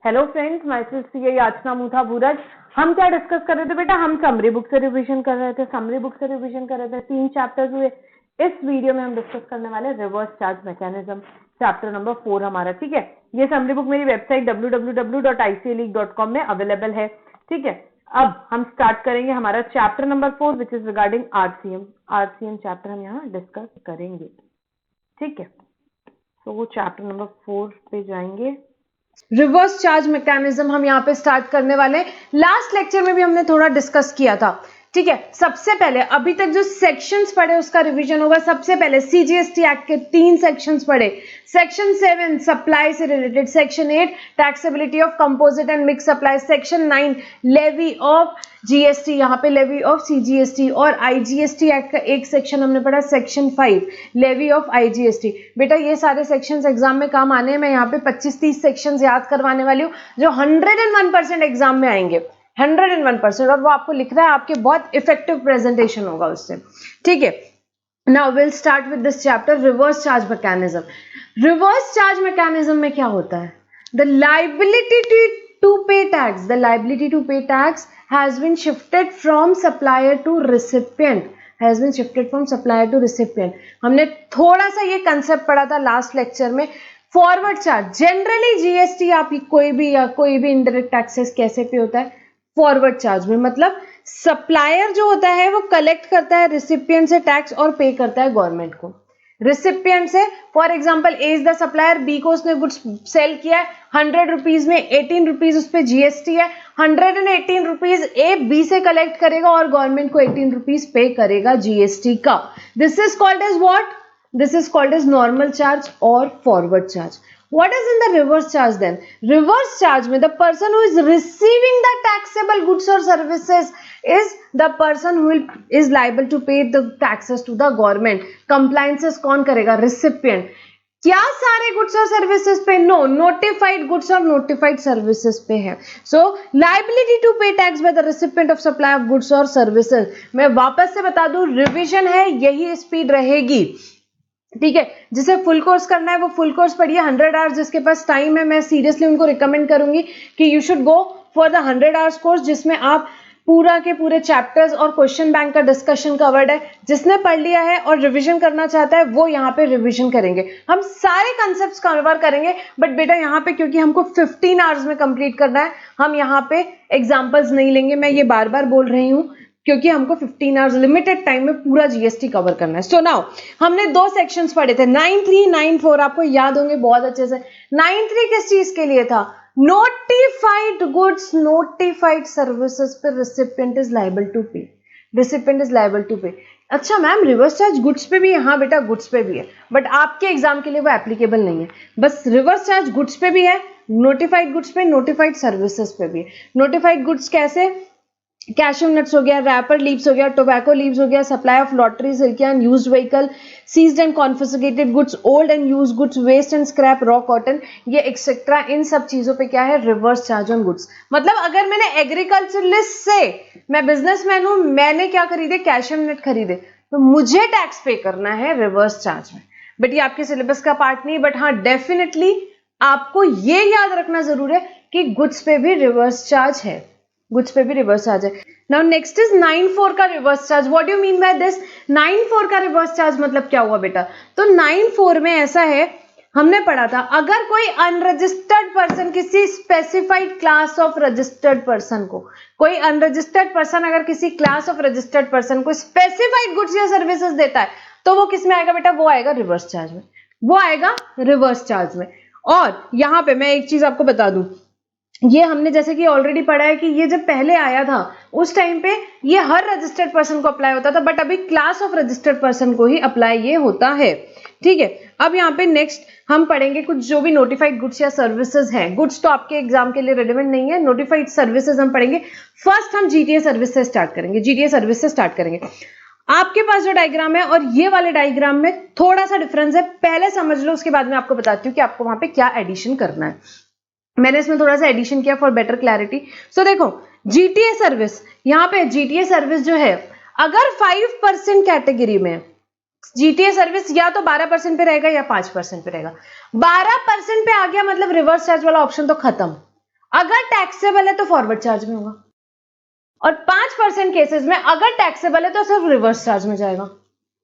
Hello friends, my self CA याचना मुथा बुरज। हम क्या डिस्कस कर रहे थे बेटा? हम समरी बुक से रिवीजन कर रहे थे। 3 चैप्टर्स हुए। इस वीडियो में हम डिस्कस करने वाले reverse charge mechanism, chapter number 4 हमारा। ठीक है, ये समरी बुक मेरी वेबसाइट www.icleague.com में अवेलेबल है। ठीक है, अब हम स्टार्ट करेंगे हमारा chapter number 4 which is regarding RCM chapter हम यहाँ डिस्कस करेंगे। ठीक है, तो वो चैप्टर नंबर 4 पे जाएंगे। रिवर्स चार्ज मैकेनिज्म हम यहाँ पे स्टार्ट करने वाले हैं। लास्ट लेक्चर में भी हमने थोड़ा डिस्कस किया था। ठीक है, सबसे पहले अभी तक जो सेक्शंस पढ़े उसका रिवीजन होगा। सबसे पहले सीजीएसटी एक्ट के 3 सेक्शंस पढ़े। सेक्शन 7 सप्लाई से related, section 8 taxability of composite and mix supply, section 9 levy of GST, यहाँ पे लेवी ऑफ सीजीएसटी, और आईजीएसटी एक्ट का एक सेक्शन हमने पढ़ा, सेक्शन 5 लेवी ऑफ आईजीएसटी। बेटा ये सारे सेक्शंस एग्जाम में काम आने हैं। मैं यहाँ पे 25-30 सेक्शंस याद करवाने वाली हूँ जो 101% एग्जाम में आएंगे, 101%, और वो आपको लिखना है, आपके बहुत इफेक्टिव प्रेजेंटेशन होगा उससे। ठीक है, now will start with this chapter reverse charge mechanism. Reverse charge mechanism में क्या होता है? The liability to pay tax has been shifted from supplier to recipient, हमने थोड़ा सा ये कंसेप्ट पढ़ा था लास्ट लेक्चर में। फॉरवर्ड चार्ज, जनरली जीएसटी आप कोई भी इनडायरेक्ट टैक्सेस कैसे पे होता है? फॉरवर्ड चार्ज में, मतलब सप्लायर जो होता है वो कलेक्ट करता है रिसिपिएंट से टैक्स और पे करता है गवर्नमेंट को। रिसिपिएंट से, for example A is the supplier, B को उसने गुड्स सेल किया है 100 रुपीज में, 18 रुपीज उस पर जीएसटी है, 118 रुपीज ए बी से कलेक्ट करेगा और गवर्नमेंट को 18 रुपीज पे करेगा जीएसटी का। This is called as what? This is called as normal charge और forward charge. What is in the reverse charge then? Reverse charge में the person who is receiving the taxable goods or services is the person who is liable to pay the taxes to the government. Compliances कौन करेगा? Recipient. क्या सारे goods और services पे? No, notified goods और notified services पे है। सो liability to pay tax by the recipient of supply of goods और सर्विसेज। मैं वापस से बता दूं, रिवीजन है, यही स्पीड रहेगी। ठीक है, जिसे फुल कोर्स करना है वो फुल कोर्स पढ़िए 100 आवर्स। जिसके पास टाइम है, मैं सीरियसली उनको रिकमेंड करूंगी कि you should go for the 100 hours course, जिसमें आप पूरा के पूरे चैप्टर्स और क्वेश्चन बैंक का डिस्कशन कवर्ड है। जिसने पढ़ लिया है और रिवीजन करना चाहता है वो यहाँ पे रिवीजन करेंगे। हम सारे कंसेप्ट्स कवर करेंगे, बट बेटा यहाँ पे क्योंकि हमको 15 आवर्स में कंप्लीट करना है, हम यहाँ पे एग्जाम्पल्स नहीं लेंगे। मैं ये बार बार बोल रही हूँ क्योंकि हमको 15 आवर्स लिमिटेड टाइम में पूरा जीएसटी कवर करना है। सो नाउ हमने 2 सेक्शंस पढ़े थे, 9.3, 9.4, आपको याद होंगे बहुत अच्छे से। 9.3 किस चीज के लिए था? नोटिफाइड गुड्स, नोटिफाइड सर्विसेज पे रिसिपिएंट इज लायबल टू पे, अच्छा मैम रिवर्स चार्ज गुड्स पे भी है? हाँ बेटा गुड्स पे भी है, बट आपके एग्जाम के लिए वो एप्लीकेबल नहीं है। बस रिवर्स चार्ज गुड्स पे भी है, नोटिफाइड गुड्स पे, नोटिफाइड सर्विसेज पे भी है। नोटिफाइड गुड्स कैसे? कैशू नट्स हो गया, रैपर लीव्स हो गया, टोबैको लीव्स हो गया, सप्लाई ऑफ लॉटरी, सिल्किया and used vehicle, seized and confiscated goods, old and used goods, waste and scrap, raw cotton, ये एक्सेट्रा, इन सब चीजों पे क्या है? Reverse charge on goods. मतलब अगर मैंने एग्रीकल्चरलिस्ट से, मैं बिजनेसमैन हूं, मैंने क्या खरीदे? कैशू नट खरीदे, तो मुझे टैक्स पे करना है रिवर्स चार्ज में। बट ये आपके सिलेबस का पार्ट नहीं, बट हाँ डेफिनेटली आपको ये याद रखना जरूर है कि गुड्स पे भी रिवर्स चार्ज है, गुड्स पे भी रिवर्स चार्ज है। नाउ नेक्स्ट इज 9.4 का reverse charge. What do you mean by this? 9.4 का रिवर्स चार्ज मतलब क्या हुआ बेटा? तो 9.4 में ऐसा है, हमने पढ़ा था, अगर कोई अनरजिस्टर्ड पर्सन किसी specified class of registered person को, कोई अनरजिस्टर्ड पर्सन अगर किसी क्लास ऑफ रजिस्टर्ड पर्सन को स्पेसिफाइड गुड्स या सर्विसेज देता है, तो वो किस में आएगा बेटा? वो आएगा रिवर्स चार्ज में, वो आएगा रिवर्स चार्ज में। और यहां पे मैं एक चीज आपको बता दूं, ये हमने जैसे कि ऑलरेडी पढ़ा है कि ये जब पहले आया था उस टाइम पे ये हर रजिस्टर्ड पर्सन को अप्लाई होता था, बट अभी क्लास ऑफ रजिस्टर्ड पर्सन को ही अप्लाई ये होता है। ठीक है, अब यहाँ पे नेक्स्ट हम पढ़ेंगे कुछ जो भी नोटिफाइड गुड्स या सर्विसेज हैं। गुड्स तो आपके एग्जाम के लिए रेलेवेंट नहीं है, नोटिफाइड सर्विसेज हम पढ़ेंगे। फर्स्ट हम जीटीए सर्विस से स्टार्ट करेंगे, आपके पास जो डायग्राम है और ये वाले डायग्राम में थोड़ा सा डिफरेंस है, पहले समझ लो, उसके बाद में आपको बताती हूँ कि आपको वहां पे क्या एडिशन करना है। मैंने इसमें थोड़ा सा एडिशन किया फॉर बेटर क्लैरिटी। सो देखो जीटीए सर्विस, यहाँ पे जीटीए सर्विस जो है, अगर 5% कैटेगरी में जीटीए सर्विस या तो 12% पे रहेगा या 5% पे रहेगा। 12% पे आ गया मतलब रिवर्स चार्ज वाला ऑप्शन तो खत्म। अगर टैक्सेबल है तो फॉरवर्ड चार्ज में होगा, और 5% केसेस में अगर टैक्सेबल है तो सिर्फ रिवर्स चार्ज में जाएगा।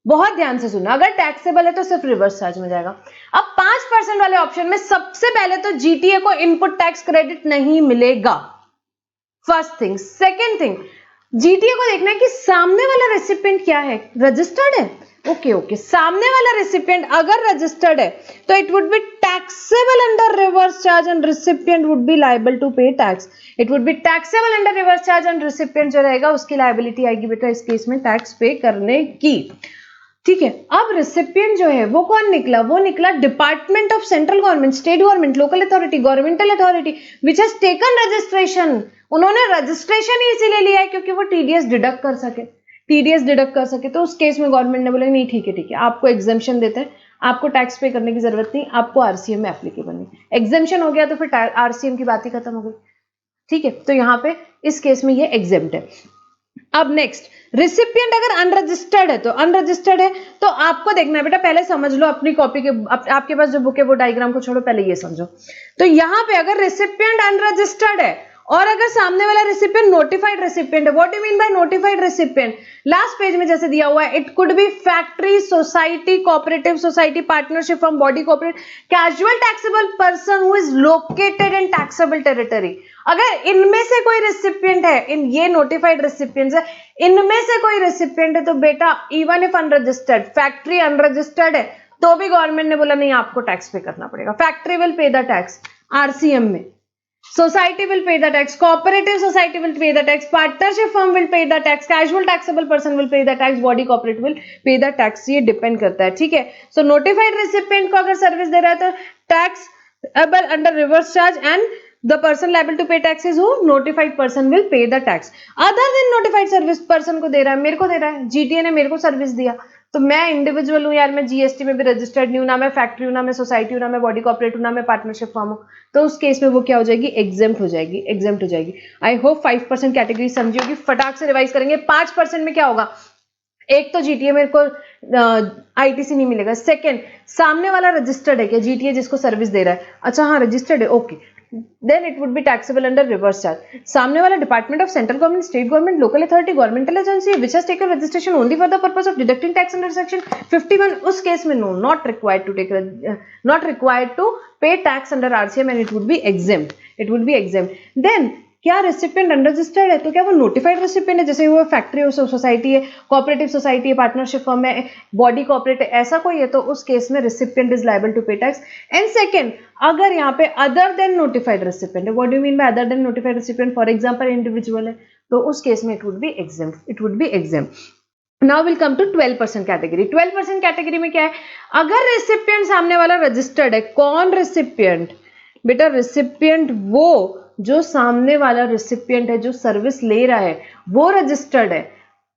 बहुत ध्यान से सुनना, अगर टैक्सेबल है तो सिर्फ रिवर्स चार्ज में जाएगा। अब 5% वाले ऑप्शन में सबसे पहले तो जीटीए को इनपुट टैक्स क्रेडिट नहीं मिलेगा, first thing. Second thing, GTA को देखना है कि सामने वाला रेसिपिएंट क्या है, रजिस्टर्ड है। ओके, सामने वाला रेसिपिएंट अगर रजिस्टर्ड है तो it would be taxable under reverse charge and recipient would be liable to pay tax. It would be taxable under reverse charge and recipient जो रहेगा उसकी लायबिलिटी आएगी बेटा इस केस में टैक्स पे करने की। ठीक है, अब रेसिपिएंट जो है वो कौन निकला, वो निकला department of central government, state government, local authority, governmental authority which has taken registration. उन्होंने रजिस्ट्रेशन ही इसीलिए लिया है क्योंकि वो टीडीएस डिडक्ट कर सके, तो उस केस में गवर्नमेंट ने बोला नहीं ठीक है, आपको एग्जेम्पशन देते हैं, आपको टैक्स पे करने की जरूरत नहीं, आपको आरसीएम में एप्लीकेबल नहीं। एग्जेम्पशन हो गया तो फिर आरसीएम की बात ही खत्म हो गई। ठीक है, तो यहाँ पे इस केस में ये एग्जेम्प्ट है। अब नेक्स्ट, रिसिपिएंट अगर अनरजिस्टर्ड है तो आपको देखना है बेटा, पहले समझ लो अपनी कॉपी के, आपके पास जो बुक है वो डायग्राम को छोड़ो, पहले ये समझो। तो यहाँ पे अगर रिसिपिएंट अनरजिस्टर्ड है और अगर सामने वाला रेसिपिएंट नोटिफाइड रेसिपिएंट है, what you mean bye notified recipient, last page में जैसे दिया हुआ है, it could be factory, society, cooperative society, partnership firm, body corporate, casual taxable person who is located in taxable territory. अगर इनमें से कोई रेसिपिएंट है, इन ये नोटिफाइड रेसिपिएंट्स है, इनमें से कोई रेसिपिएंट है तो बेटा even if unregistered, factory unregistered है तो भी गवर्नमेंट ने बोला नहीं आपको टैक्स पे करना पड़ेगा। Factory will pay the tax RCM में, society will pay the tax, cooperative society will pay the tax, partnership firm will pay the tax, casual taxable person will pay the tax, body corporate will pay the tax। ये depend करता है। ठीक है, सो notified recipient को अगर service दे रहा है तो tax under reverse charge and the person liable to pay tax is who, notified person will pay the tax। other than notified service person को दे रहा है, मेरे को दे रहा है, जीटीए ने मेरे को सर्विस दिया, तो मैं इंडिविजुअल हूँ यार, मैं जीएसटी में भी रजिस्टर्ड नहीं हूँ, ना मैं फैक्ट्री हूँ, ना मैं सोसाइटी हूँ, ना मैं बॉडी कॉर्पोरेट हूँ, ना मैं पार्टनरशिप फर्म हूँ, तो उस केस में वो क्या हो जाएगी, एग्जेम्प्ट हो जाएगी। आई होप 5% कैटेगरी समझी होगी। फटाक से रिवाइज करेंगे। 5% में क्या होगा, एक तो जीटीए मेरे को आईटीसी नहीं मिलेगा, सेकंड सामने वाला रजिस्टर्ड है क्या, जीटीए जिसको सर्विस दे रहा है, अच्छा हाँ रजिस्टर्ड है, okay, then it would be taxable under reverse charge। सामने वाला department of central government, state government, local authority, governmental agency which has taken registration only for the purpose of deducting tax under section 51, उस case में no, not required to pay tax under RCM and it would be exempt। then क्या recipient unregistered है तो क्या वो notified recipient है, जैसे वो फैक्ट्री हो, सोसाइटी है, कोऑपरेटिव सोसाइटी है, पार्टनरशिप फर्म है, बॉडी कॉर्पोरेट है, ऐसा कोई है तो उस केस में recipient is liable to pay tax. And second, अगर यहाँ पे अदर देन नोटिफाइड रेसिपिएंट है, what do you mean by other than notified recipient, for example individual है, तो उस केस में it would be exempt. Now will come to 12% category. 12% category में क्या है, अगर रेसिपिएंट सामने वाला रजिस्टर्ड है, कौन रेसिपिएंट बेटा, रेसिपिएंट वो जो सामने वाला रेसिपिएंट है जो सर्विस ले रहा है वो रजिस्टर्ड है।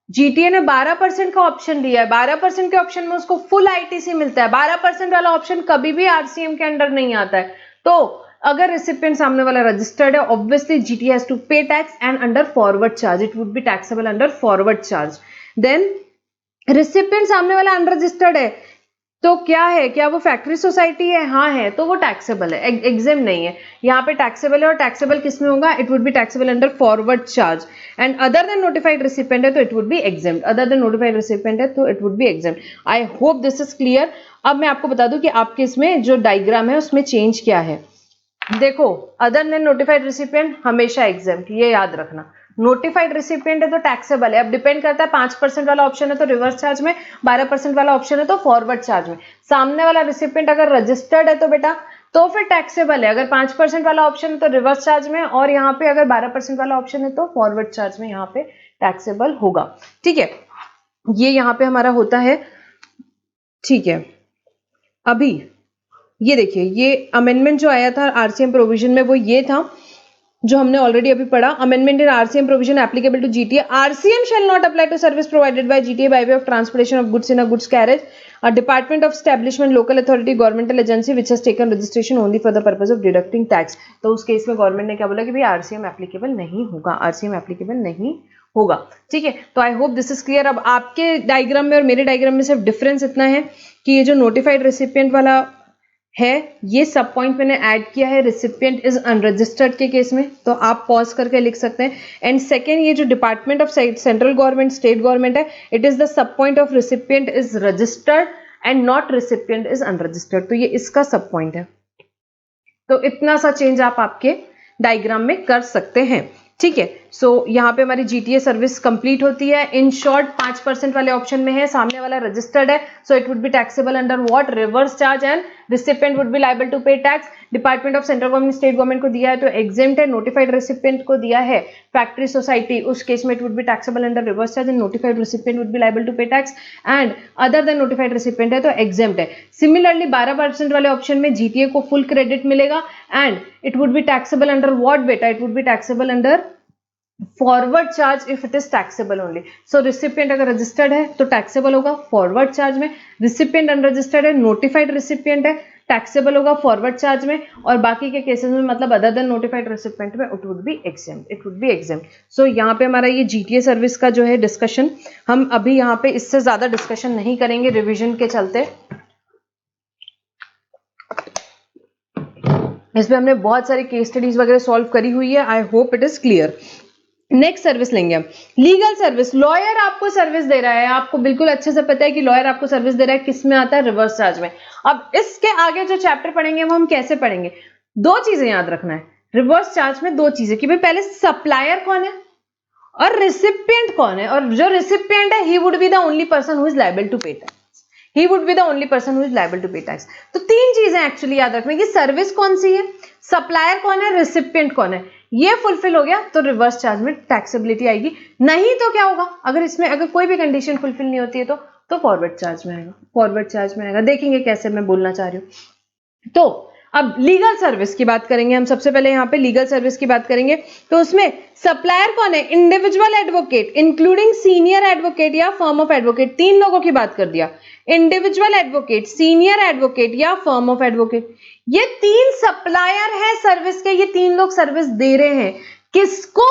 जीटीए ने 12% का ऑप्शन दिया है, 12% के ऑप्शन में उसको फुल आईटीसी मिलता है, 12% वाला ऑप्शन कभी भी आरसीएम के अंडर नहीं आता है। तो अगर रेसिपिएंट सामने वाला रजिस्टर्ड है, obviously GTA has to pay tax and under forward charge, it would be taxable under forward charge. Then recipient सामने वाला अनरजिस्टर्ड है तो क्या है, क्या वो फैक्ट्री सोसाइटी है, हाँ है, तो वो टैक्सेबल है, एग्जेम्प्ट नहीं है। यहाँ पे टैक्सेबल है, और टैक्सेबल किस में होगा, it would be taxable under forward charge. And other than notified recipient है तो it would be exempt, other than notified recipient है तो it would be exempt. I hope this is clear. अब मैं आपको बता दूं कि आपके इसमें जो डायग्राम है उसमें चेंज क्या है। देखो, अदर देन नोटिफाइड रेसिपिएंट हमेशा एग्जेम्प्ट, ये याद रखना। नोटिफाइड रेसिपिएंट है तो टैक्सेबल है। अब डिपेंड करता है, 5% वाला ऑप्शन है तो रिवर्स चार्ज में, 12% वाला ऑप्शन है तो फॉरवर्ड चार्ज में। सामने वाला रेसिपिएंट अगर रजिस्टर्ड है तो बेटा तो फिर टैक्सेबल है, अगर 5% वाला ऑप्शन है तो रिवर्स चार्ज में, और यहाँ पे अगर 12% वाला ऑप्शन है तो फॉरवर्ड चार्ज में यहाँ पे टैक्सेबल होगा। ठीक है, ये यहाँ पे हमारा होता है। ठीक है, अभी ये देखिए, ये अमेंडमेंट जो आया था आरसीएम प्रोविजन में वो ये था जो हमने ऑलरेडी अभी पढ़ा। Amendment in RCM provision applicable to GTA, RCM shall not apply to service provided by GTA by way of transportation of goods in a goods carriage, a department of establishment, local authority, governmental agency which has taken registration only for the purpose of deducting tax. तो उस case में government ने क्या बोला कि भाई RCM applicable नहीं होगा, आरसीएम एप्लीकेबल नहीं होगा। ठीक है, तो आई होप दिस इज क्लियर। अब आपके डायग्राम में और मेरे डायग्राम में सिर्फ डिफरेंस इतना है कि ये जो नोटिफाइड रेसिपिएंट वाला है, ये सब पॉइंट मैंने ऐड किया है रिसिपिएंट इज अनरजिस्टर्ड के केस में, तो आप पॉज करके लिख सकते हैं। एंड सेकेंड, ये जो department of central government state government है, it is the sub point of recipient is registered and not recipient is unregistered, तो ये इसका सब पॉइंट है। तो इतना सा चेंज आप आपके डायग्राम में कर सकते हैं, ठीक है। सो यहाँ पे हमारी जीटीए सर्विस कंप्लीट होती है। इन शॉर्ट 5% वाले ऑप्शन में है, सामने वाला रजिस्टर्ड है, so it would be taxable under what, reverse charge, and recipient would be liable to pay tax. Department of central government state government को दिया है तो एग्जेम्प्ट है, नोटिफाइड रेसिपिएंट को दिया है फैक्ट्री सोसाइटी, उस केस में it would be taxable under reverse charge and notified recipient would be liable to pay tax, and other than notified recipient है तो एग्जेम्प्ट है। सिमिलरली 12% वाले ऑप्शन में जीटीए को फुल क्रेडिट मिलेगा and it would be taxable under what बेटा, it would be taxable under forward charge if it is taxable only. So recipient अगर registered है तो टैक्सेबल होगा फॉरवर्ड चार्ज में, रिसिपिएंट अनरजिस्टर्ड है, नोटिफाइड रिसिपिएंट है, taxable होगा फॉरवर्ड चार्ज में, और बाकी के केसेस में मतलब अदर देन नोटिफाइड रेसिपिएंट में it would be exempt, it would be exempt. So यहाँ पे हमारा ये जीटीए सर्विस का जो है डिस्कशन, हम अभी यहाँ पे इससे ज्यादा डिस्कशन नहीं करेंगे रिविजन के चलते। इसमें हमने बहुत सारी केस स्टडीज वगैरह सॉल्व करी हुई है, I hope it is clear. Next service लेंगे हम, लीगल सर्विस। लॉयर आपको सर्विस दे रहा है, आपको बिल्कुल अच्छे से पता है कि लॉयर आपको सर्विस दे रहा है, किस में आता है, रिवर्स चार्ज में। अब इसके आगे जो चैप्टर पढ़ेंगे वो हम कैसे पढ़ेंगे, दो चीजें याद रखना है रिवर्स चार्ज में, दो चीजें कि भाई पहले सप्लायर कौन है और रिसिपिएंट कौन है, और जो रिसिपिएंट है he would be the only person who is liable to pay tax, he would be the only person who is liable to pay tax। तो तीन चीजें एक्चुअली याद रखना कि सर्विस कौन सी है, सप्लायर कौन है, रिसिपिएंट कौन है, ये फुलफिल हो गया तो रिवर्स चार्ज में टैक्सेबिलिटी आएगी। नहीं तो क्या होगा, अगर इसमें अगर कोई भी कंडीशन फुलफिल नहीं होती है तो फॉरवर्ड चार्ज में आएगा, फॉरवर्ड चार्ज में आएगा। देखेंगे कैसे मैं बोलना चाह रही हूँ। तो अब लीगल सर्विस की बात करेंगे हम, सबसे पहले यहाँ पे लीगल सर्विस की बात करेंगे। तो उसमें सप्लायर कौन है, individual advocate including senior advocate या फर्म ऑफ एडवोकेट, तीन लोगों की बात कर दिया, इंडिविजुअल एडवोकेट, सीनियर एडवोकेट या फर्म ऑफ एडवोकेट, ये तीन सप्लायर है सर्विस के, ये तीन लोग सर्विस दे रहे हैं किसको,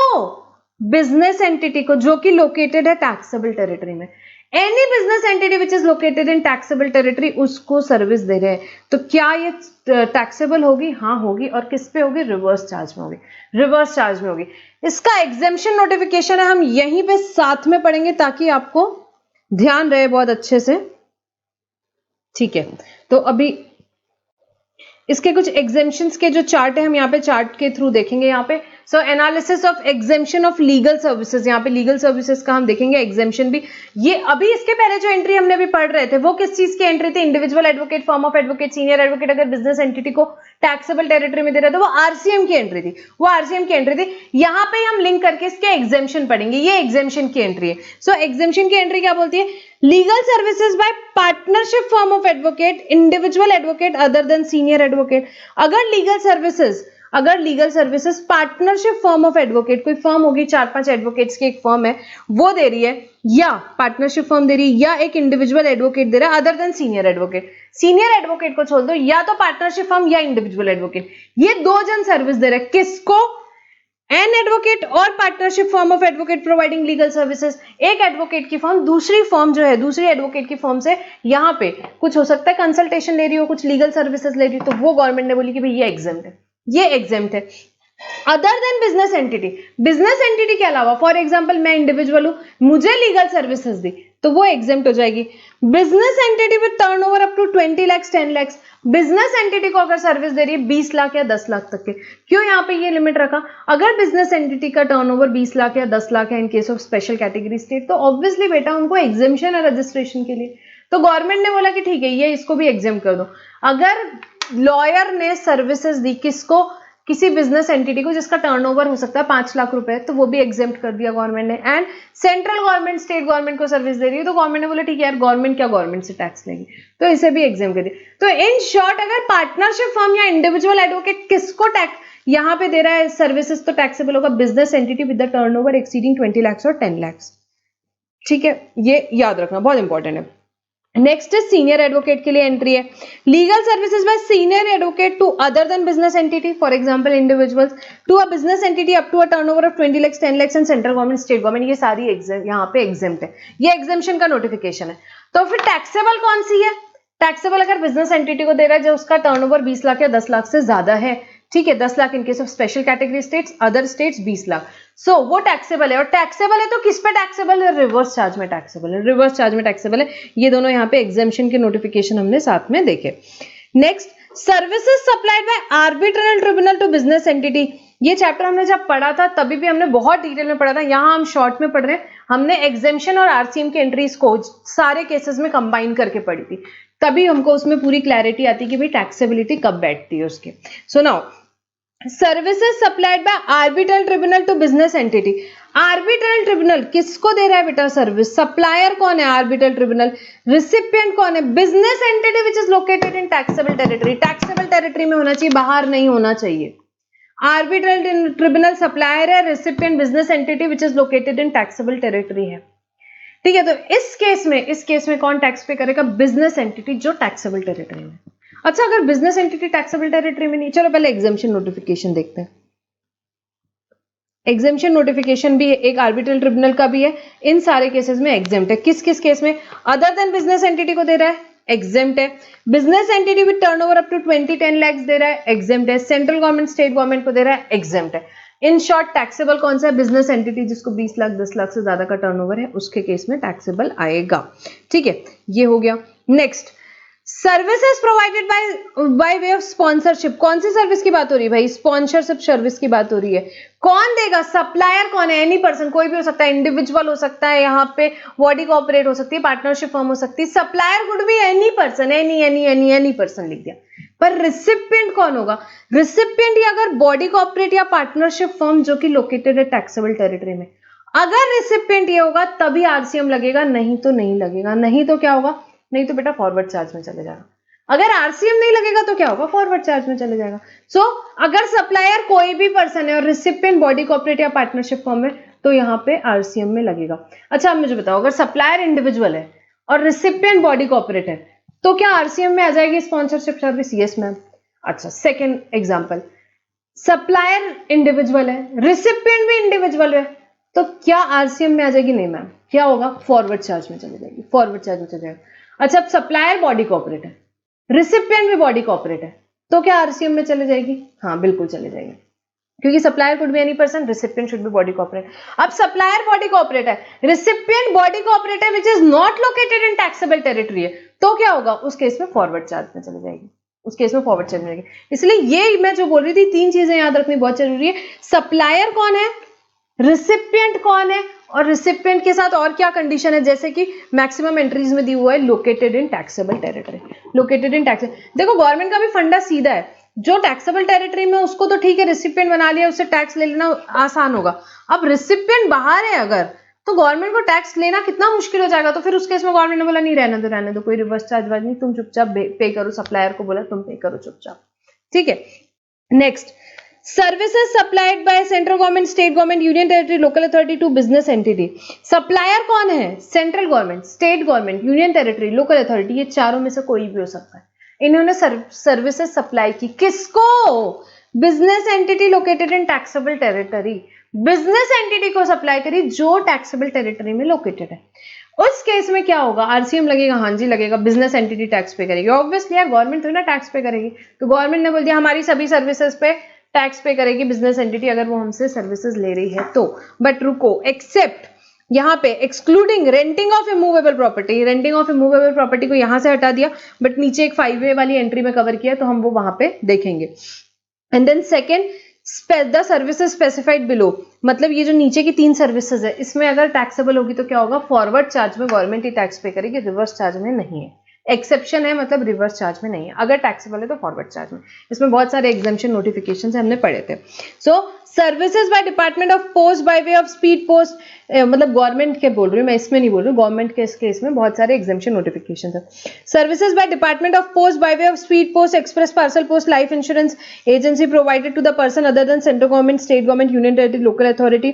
बिजनेस एंटिटी को जो कि लोकेटेड है टैक्सेबल टेरिटरी में। Any business entity which is located in taxable territory उसको सर्विस दे रहे हैं। तो क्या ये टैक्सेबल होगी, हाँ होगी, और किस पे होगी, रिवर्स चार्ज में होगी, रिवर्स चार्ज में होगी। इसका एग्जेम्पशन नोटिफिकेशन है, हम यहीं पे साथ में पढ़ेंगे ताकि आपको ध्यान रहे बहुत अच्छे से, ठीक है। तो अभी इसके कुछ एग्जेम्पशंस के जो चार्ट है हम यहाँ पे चार्ट के थ्रू देखेंगे। यहाँ पे so analysis of exemption of legal services, यहाँ पे लीगल सर्विसेज का हम देखेंगे एग्जेम्पशन भी। ये अभी इसके पहले जो एंट्री हमने अभी पढ़ रहे थे वो किस चीज की एंट्री थी, individual advocate, firm of advocate, senior advocate अगर बिजनेस एंटिटी को टैक्सेबल टेरिटरी में दे रहे थे वो आरसीएम की एंट्री थी, वो आरसीएम की एंट्री थी। यहाँ पे हम लिंक करके इसके एग्जेम्पशन पढ़ेंगे, ये एग्जेम्पशन की एंट्री है। सो एग्जेम्पशन की एंट्री क्या बोलती है, legal services by partnership firm of advocate, individual advocate other than senior advocate. अगर legal services partnership firm of advocate, कोई फर्म होगी 4-5 एडवोकेट्स की एक फर्म है वो दे रही है, या पार्टनरशिप फर्म दे रही है, या एक इंडिविजुअल एडवोकेट दे रहा है other than senior advocate, senior advocate को छोड़ दो, या तो पार्टनरशिप फर्म या इंडिविजुअल एडवोकेट, ये दो जन सर्विस दे रहे हैं किसको, एन एडवोकेट और partnership firm of advocate providing legal services. एक एडवोकेट की फर्म दूसरी फर्म जो है दूसरी एडवोकेट की फर्म से यहाँ पे कुछ हो सकता है कंसल्टेशन ले रही हो, कुछ लीगल सर्विसेज ले रही हो, तो वो गवर्नमेंट ने बोली कि भाई ये एग्जेम्प्ट है, ये एग्जेम्प्ट है। Other than business entity, business entity के अलावा फॉर एग्जांपल मैं इंडिविजुअल हूं, मुझे लीगल सर्विसेज दी तो वो एग्जेम्प्ट हो जाएगी। Business entity with turnover up to 20 lakh 10 lakh, business entity को अगर सर्विस दे रही है 20 लाख या 10 लाख तक के, क्यों यहाँ पे ये लिमिट रखा, अगर बिजनेस एंटिटी का टर्नओवर 20 लाख या 10 लाख है इन case of special category state, तो ऑब्वियसली बेटा उनको एग्जेम्पशन है रजिस्ट्रेशन के लिए, तो गवर्नमेंट ने बोला कि ठीक है ये इसको भी एग्जेम्प्ट कर दो। अगर लॉयर ने सर्विसेज दी किसको, किसी बिजनेस एंटिटी को जिसका टर्नओवर हो सकता है 5 लाख रुपए, तो वो भी एग्जेम्प्ट कर दिया गवर्नमेंट ने। And central government state government को सर्विस दे रही है तो गवर्नमेंट ने बोला ठीक है यार गवर्नमेंट क्या गवर्नमेंट से टैक्स लेगी, तो इसे भी एग्जेम्प्ट कर दिया। तो इन शॉर्ट अगर पार्टनरशिप फर्म या इंडिविजुअल एडवोकेट किसको टैक्स यहाँ पे दे रहा है सर्विसेज, तो टैक्सेबल होगा business entity with the turnover exceeding 20 lakh और 10 लाख। ठीक है, ये याद रखना बहुत इंपॉर्टेंट है। नेक्स्ट है सीनियर एडवोकेट के लिए एंट्री है, legal services by senior advocate to other than business entity, for example individuals to a business entity up to a turnover of 20 lakh 10 lakh and central government state government, ये सारी यहाँ पे exempt है, ये exemption का नोटिफिकेशन है। तो फिर टैक्सेबल कौन सी है, टैक्सेबल अगर बिजनेस एंटिटी को दे रहा है जो उसका टर्नओवर 20 लाख या 10 लाख से ज्यादा है, ठीक है, 10 lakh in case of special category states, other states 20 lakh, so वो टैक्सेबल है। और टैक्सेबल है तो किस पे टैक्सेबल है? रिवर्स चार्ज में टैक्सेबल है, रिवर्स चार्ज में टैक्सेबल है। ये दोनों यहाँ पे एग्जेम्पशन के नोटिफिकेशन हमने साथ में देखे। Next, services supplied by arbitral tribunal to business entity. ये चैप्टर हमने जब पढ़ा था तभी भी हमने बहुत डिटेल में पढ़ा था, यहाँ हम शॉर्ट में पढ़ रहे हैं। हमने एग्जेम्पशन और आरसीएम के एंट्रीज को सारे केसेस में कंबाइन करके पढ़ी थी, तभी हमको उसमें पूरी क्लैरिटी आती कि भाई टैक्सेबिलिटी कब बैठती है उसकी। So now, services supplied by arbitral tribunal to business entity. Arbitral tribunal किसको दे रहा है बेटा सर्विस? सप्लायर कौन है? Arbitral tribunal. रिसिपिएंट कौन है? Business entity which is located in taxable territory. Taxable territory में होना चाहिए, बाहर नहीं होना चाहिए। आर्बिट्रल ट्रिब्यूनल सप्लायर है, recipient business entity which is located in taxable territory है, ठीक है। तो इस केस में कौन टैक्स पे करेगा? बिजनेस एंटिटी जो टैक्सेबल टेरिटरी में। अच्छा, अगर बिजनेस एंटिटी टैक्सेबल टेरिटरी में नहीं, चलो पहले एग्जेम्पशन नोटिफिकेशन देखते हैं। एग्जेम्पशन नोटिफिकेशन भी एक आर्बिट्रल ट्रिब्यूनल का भी है, इन सारे केसेस में एग्जेम्प्ट है। किस किस केस में? अदर देन बिजनेस एंटिटी को दे रहा है, एग्जेम्प्ट है। Business entity with turnover up to 10 lakh दे रहा है, एग्जेम्प्ट है। सेंट्रल गवर्नमेंट स्टेट गवर्नमेंट को दे रहा है, एग्जेम्प्ट है। इन शॉर्ट टैक्सेबल कौन सा है? बिजनेस एंटिटी जिसको 20 लाख 10 लाख से ज्यादा का टर्नओवर है, उसके केस में टैक्सेबल आएगा, ठीक है। ये हो गया। Next, services provided by way of sponsorship. कौन सी सर्विस की बात हो रही है भाई? स्पॉन्सरशिप सर्विस की बात हो रही है। कौन देगा? सप्लायर कौन है? एनी पर्सन, कोई भी हो सकता है, इंडिविजुअल हो सकता है, यहाँ पे बॉडी कॉर्पोरेट हो सकती है, पार्टनरशिप फर्म हो सकती है। Supplier could be any person, any person लिख दिया। पर रिसिपिएंट कौन होगा? रिसिपिएंट या अगर बॉडी कॉर्पोरेट या पार्टनरशिप फर्म जो कि लोकेटेड है टैक्सेबल टेरिटरी में, अगर रिसिपिएंट ये होगा तभी आरसीएम लगेगा, नहीं तो नहीं लगेगा। नहीं तो क्या होगा? नहीं तो बेटा फॉरवर्ड चार्ज में चले जाएगा। अगर आरसीएम नहीं लगेगा तो क्या होगा? फॉरवर्ड चार्ज में चले जाएगा। सो अगर सप्लायर कोई भी पर्सन है और रिसिपिएंट बॉडी कॉर्पोरेट या पार्टनरशिप फर्म है तो यहाँ पे आरसीएम में लगेगा। अच्छा, अब मुझे बताओ, अगर सप्लायर इंडिविजुअल है और रिसिपिएंट बॉडी कॉर्पोरेट है तो क्या आरसीएम में आ जाएगी स्पॉन्सरशिप सर्विस? Yes ma'am. अच्छा, सेकेंड एग्जाम्पल, सप्लायर इंडिविजुअल है, रिसिपिएंट भी इंडिविजुअल है, तो क्या आरसीएम में आ जाएगी? नहीं मैम। क्या होगा? फॉरवर्ड चार्ज में चले जाएगी, फॉरवर्ड चार्ज में चले जाएगा। अच्छा, अब सप्लायर बॉडी कॉर्पोरेट है, रिसिपिएंट भी बॉडी कॉर्पोरेट है, तो क्या आरसीएम में चले जाएगी? हाँ बिल्कुल चले जाएगी, क्योंकि supplier could be any person, recipient should be body corporate. अब सप्लायर बॉडी कॉर्पोरेट है, रिसिपिएंट बॉडी कॉर्पोरेट है which is not located in taxable territory है, तो क्या होगा? उस केस में फॉरवर्ड चार्ज में चले जाएगी, उस केस में फॉरवर्ड चार्ज में जाएगी। इसलिए ये मैं जो बोल रही थी, तीन चीजें याद रखनी बहुत जरूरी है। सप्लायर कौन है, रिसिपिएंट कौन है, और रिसिपिएंट के साथ और क्या कंडीशन है, जैसे कि मैक्सिमम एंट्रीज में दी हुआ है located in taxable territory, located in tax. देखो गवर्नमेंट का भी फंडा सीधा है, जो टैक्सेबल टेरिटरी में उसको तो ठीक है रिसिपिएंट बना लिया, उससे टैक्स ले लेना आसान होगा। अब रिसिपिएंट बाहर है अगर, तो गवर्नमेंट को टैक्स लेना कितना मुश्किल हो जाएगा। तो फिर उस केस में गवर्नमेंट ने बोला नहीं, रहने दो, कोई रिवर्स चार्ज वार्ज नहीं, तुम चुपचाप पे करो। सप्लायर को बोला तुम पे करो चुपचाप, ठीक है। Next, services supplied by central government, state government, union territory, local authority to business entity. Supplier कौन है? Central government, state government, union territory, local authority, ये चारों में से कोई भी हो सकता है। इन्होंने सर्विसेज सप्लाई की किसको? Business entity located in taxable territory, business entity को सप्लाई करी जो टैक्सेबल टेरिटरी में लोकेटेड है। उस केस में क्या होगा? आरसीएम लगेगा? हाँ जी लगेगा। बिजनेस एंटिटी टैक्स पे करेगी, ऑब्वियसली यार, गवर्नमेंट थोड़ी ना टैक्स पे करेगी। तो गवर्नमेंट ने बोल दिया हमारी सभी सर्विसेज पे टैक्स पे करेगी बिजनेस एंटिटी, अगर वो हमसे सर्विसेज ले रही है तो। बट रुको, एक्सेप्ट यहाँ पे excluding renting of immovable property, renting of immovable property को यहां से हटा दिया, बट नीचे एक 5A वाली एंट्री में कवर किया, तो हम वो वहां पे देखेंगे। And then second, the services specified below, मतलब ये जो नीचे की 3 सर्विसेज है, इसमें अगर टैक्सेबल होगी तो क्या होगा? फॉरवर्ड चार्ज में गवर्नमेंट ही टैक्स पे करेगी, रिवर्स चार्ज में नहीं है। एक्सेप्शन है, मतलब रिवर्स चार्ज में नहीं है। अगर टैक्सेबल है तो फॉरवर्ड चार्ज में। इसमें बहुत सारे एग्जाम्पशन नोटिफिकेशन हमने पढ़े थे। So services by department of post by way of speed post, मतलब गवर्नमेंट के बोल रही हूँ मैं, इसमें नहीं बोल रही हूँ, गवर्नमेंट के केस में बहुत सारे एग्जाम्पशन नोटिफिकेशन है। Services by department of post by way of speed post, express parcel post, life insurance agency provided to the person other than central government, state government, union territory, local authority.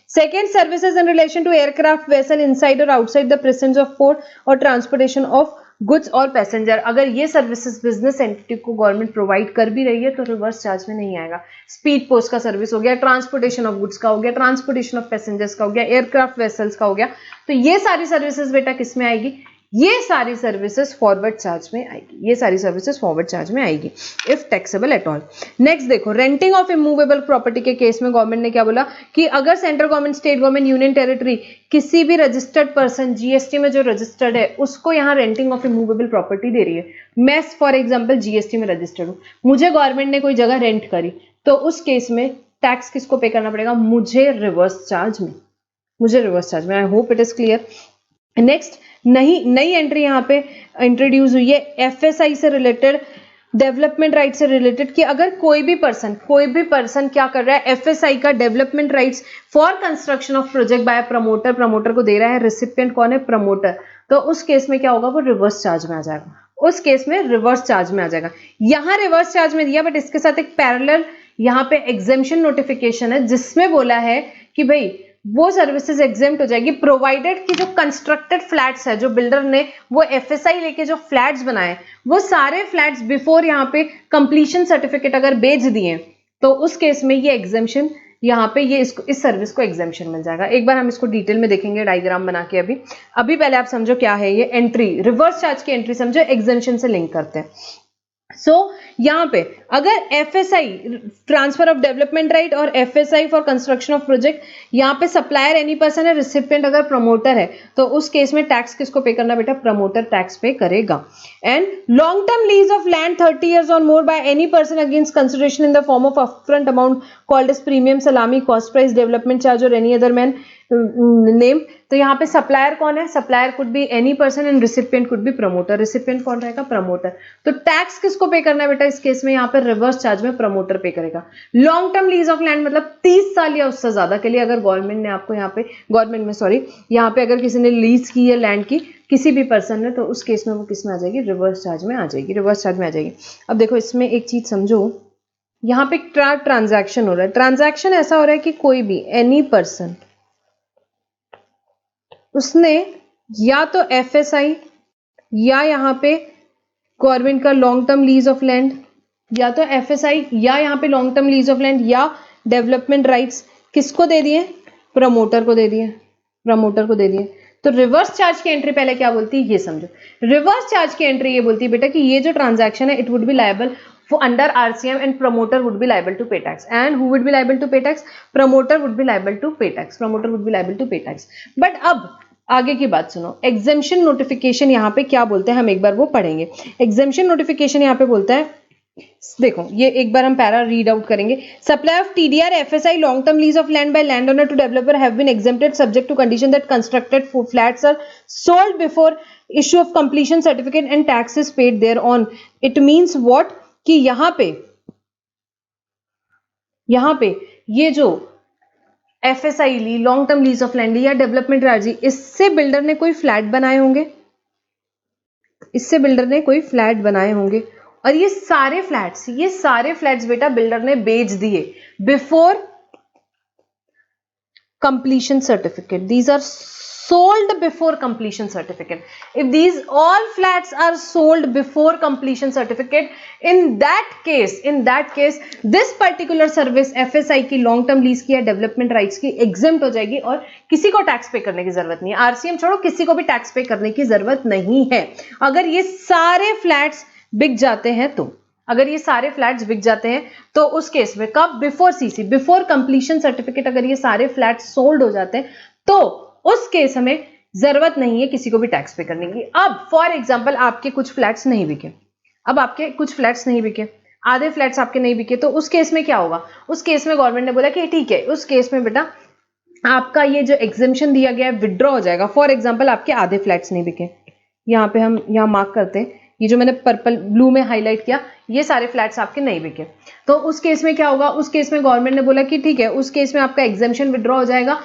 Second, services in relation to aircraft vessel inside और outside the presence of port और transportation of goods और passenger. अगर ये services business entity को government provide कर भी रही है तो रिवर्स चार्ज में नहीं आएगा। स्पीड पोस्ट का सर्विस हो गया, ट्रांसपोर्टेशन ऑफ गुड्स का हो गया, ट्रांसपोर्टेशन ऑफ पैसेंजर्स का हो गया, एयरक्राफ्ट वेसल्स का हो गया, तो ये सारी सर्विसेज बेटा किस में आएगी? ये सारी सर्विसेज फॉरवर्ड चार्ज में आएगी, ये सारी सर्विसेज फॉरवर्ड चार्ज में आएगी if taxable at all. Next देखो, रेंटिंग ऑफ इमूवेबल प्रॉपर्टी के केस में गवर्नमेंट ने क्या बोला कि अगर central government, state government, union territory किसी भी रजिस्टर्ड पर्सन जीएसटी में जो रजिस्टर्ड है उसको यहाँ रेंटिंग ऑफ इमूवेबल प्रॉपर्टी दे रही है, मैं फॉर एग्जाम्पल जीएसटी में रजिस्टर्ड हूँ, मुझे गवर्नमेंट ने कोई जगह रेंट करी, तो उस केस में टैक्स किसको पे करना पड़ेगा? मुझे रिवर्स चार्ज में, मुझे रिवर्स चार्ज में। I hope it is clear. Next, नई एंट्री यहाँ पे इंट्रोड्यूस हुई है एफएसआई से रिलेटेड, डेवलपमेंट राइट से रिलेटेड, कि अगर कोई भी पर्सन क्या कर रहा है, एफएसआई का development rights for construction of project by promoter को दे रहा है, रेसिपिएंट कौन है? प्रमोटर, तो उस केस में क्या होगा? वो रिवर्स चार्ज में आ जाएगा, उस केस में रिवर्स चार्ज में आ जाएगा। यहां रिवर्स चार्ज में दिया, बट इसके साथ एक पैरेलल यहाँ पे एग्जेम्पशन नोटिफिकेशन है जिसमें बोला है कि भाई वो सर्विसेज एग्जेम्प्ट हो जाएगी प्रोवाइडेड कि जो कंस्ट्रक्टेड फ्लैट्स है, जो बिल्डर ने वो एफएसआई लेके जो फ्लैट्स बनाए, वो सारे फ्लैट्स बिफोर यहाँ पे कंप्लीशन सर्टिफिकेट अगर बेच दिए तो उस केस में ये एग्जेम्पशन यहाँ पे ये इस सर्विस को एग्जेम्पशन मिल जाएगा। एक बार हम इसको डिटेल में देखेंगे डायग्राम बना के। अभी पहले आप समझो क्या है ये एंट्री, रिवर्स चार्ज की एंट्री समझो, एग्जेम्पशन से लिंक करते हैं। यहां पे अगर FSI transfer of development right और FSI for construction of project, यहां पे सप्लायर एनी पर्सन है, रिसिपिएंट अगर प्रमोटर है, तो उस केस में टैक्स किसको पे करना बेटा? प्रमोटर टैक्स पे करेगा। And long term lease of land 30 years और more by any person against consideration in the form of upfront amount called as premium, सलामी, कॉस्ट प्राइस, डेवलपमेंट चार्ज और any other man name. तो यहाँ पे supplier कौन है? Supplier could be any person and recipient could be promoter. Recipient कौन रहेगा? Promoter. तो टैक्स किसको पे करना है बेटा? इस केस में यहाँ पे रिवर्स चार्ज में प्रमोटर पे करेगा। Long term lease of land मतलब 30 साल या उससे ज्यादा के लिए अगर गवर्नमेंट ने आपको यहाँ पे अगर किसी ने लीज की है लैंड की किसी भी पर्सन ने, तो उस केस में वो किस में आ जाएगी? रिवर्स चार्ज में आ जाएगी, रिवर्स चार्ज में आ जाएगी। अब देखो इसमें एक चीज समझो, यहाँ पे ट्रांजैक्शन हो रहा है। ट्रांजैक्शन ऐसा हो रहा है कि कोई भी एनी पर्सन उसने या तो एफएसआई या यहाँ पे गवर्नमेंट का long term lease of land, या तो एफएसआई या यहाँ पे long term lease of land या डेवलपमेंट राइट्स किसको दे दिए? प्रमोटर को दे दिए, प्रमोटर को दे दिए। तो रिवर्स चार्ज की एंट्री पहले क्या बोलती है ये समझो। रिवर्स चार्ज की एंट्री ये बोलती है बेटा कि ये जो ट्रांजैक्शन है it would be liable for under RCM and promoter would be liable to pay tax. And who would be liable to pay tax? Promoter would be liable to pay tax. Promoter would be liable to pay tax. But अब आगे की बात सुनो, exemption notification यहाँ पे क्या बोलते हैं हम एक बार वो पढ़ेंगे। एग्जेम्पशन नोटिफिकेशन यहाँ पे बोलता है, देखो ये एक बार हम पैरा रीड आउट करेंगे। Supply of TDR FSI long term lease of land by land owner to developer have been exempted subject to condition that constructed flats are sold before issue of completion certificate and tax is paid thereon. It means what कि यहां पे ये जो FSI ली, long term lease of land या development राजी, इससे builder ने कोई फ्लैट बनाए होंगे, इससे बिल्डर ने कोई फ्लैट बनाए होंगे और ये सारे फ्लैट्स बेटा बिल्डर ने बेच दिए before completion certificate. These are sold before completion certificate. If these all flats are sold before completion certificate, in that case this particular service FSI की long term lease की या development rights की exempt हो जाएगी और किसी को tax पे करने की जरूरत नहीं है। RCM छोड़ो, किसी को भी टैक्स पे करने की जरूरत नहीं है अगर ये सारे फ्लैट्स बिक जाते हैं तो। अगर ये सारे फ्लैट्स बिक जाते हैं तो उस केस में कब? Before CC, before completion certificate अगर ये सारे फ्लैट्स सोल्ड हो जाते हैं तो उस केस हमें जरूरत नहीं है किसी को भी टैक्स पे करने की। अब फॉर एग्जांपल आपके कुछ फ्लैट्स नहीं बिके, आधे फ्लैट्स आपके नहीं बिके, तो उस केस में क्या होगा? उस केस में गवर्नमेंट ने बोला कि ठीक है, उस केस में बेटा आपका ये जो एग्जेम्पशन दिया गया है विड्रॉ हो जाएगा। फॉर एग्जांपल आपके आधे फ्लैट्स नहीं बिके, यहाँ पे हम यहाँ मार्क करते हैं, ये जो मैंने पर्पल ब्लू में हाईलाइट किया, ये सारे फ्लैट्स आपके नहीं बिके, तो उस केस में क्या होगा? उस केस में गवर्नमेंट ने बोला कि ठीक है, उस केस में आपका एग्जेम्पशन विड्रॉ हो जाएगा